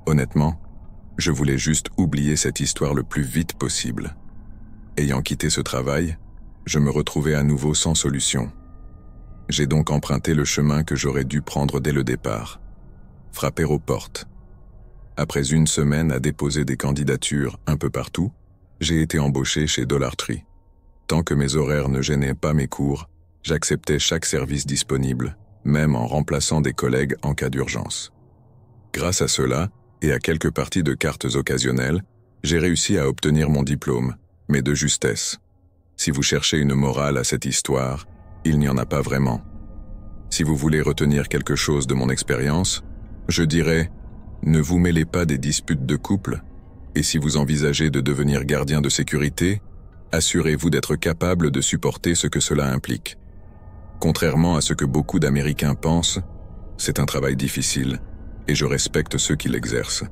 Speaker 1: Honnêtement, je voulais juste oublier cette histoire le plus vite possible. Ayant quitté ce travail, je me retrouvais à nouveau sans solution. J'ai donc emprunté le chemin que j'aurais dû prendre dès le départ. Frapper aux portes. Après une semaine à déposer des candidatures un peu partout, j'ai été embauché chez Dollar Tree. Tant que mes horaires ne gênaient pas mes cours, j'acceptais chaque service disponible, même en remplaçant des collègues en cas d'urgence. Grâce à cela, et à quelques parties de cartes occasionnelles, j'ai réussi à obtenir mon diplôme, mais de justesse. Si vous cherchez une morale à cette histoire, il n'y en a pas vraiment. Si vous voulez retenir quelque chose de mon expérience, je dirais « Ne vous mêlez pas des disputes de couple, et si vous envisagez de devenir gardien de sécurité, assurez-vous d'être capable de supporter ce que cela implique. Contrairement à ce que beaucoup d'Américains pensent, c'est un travail difficile, et je respecte ceux qui l'exercent.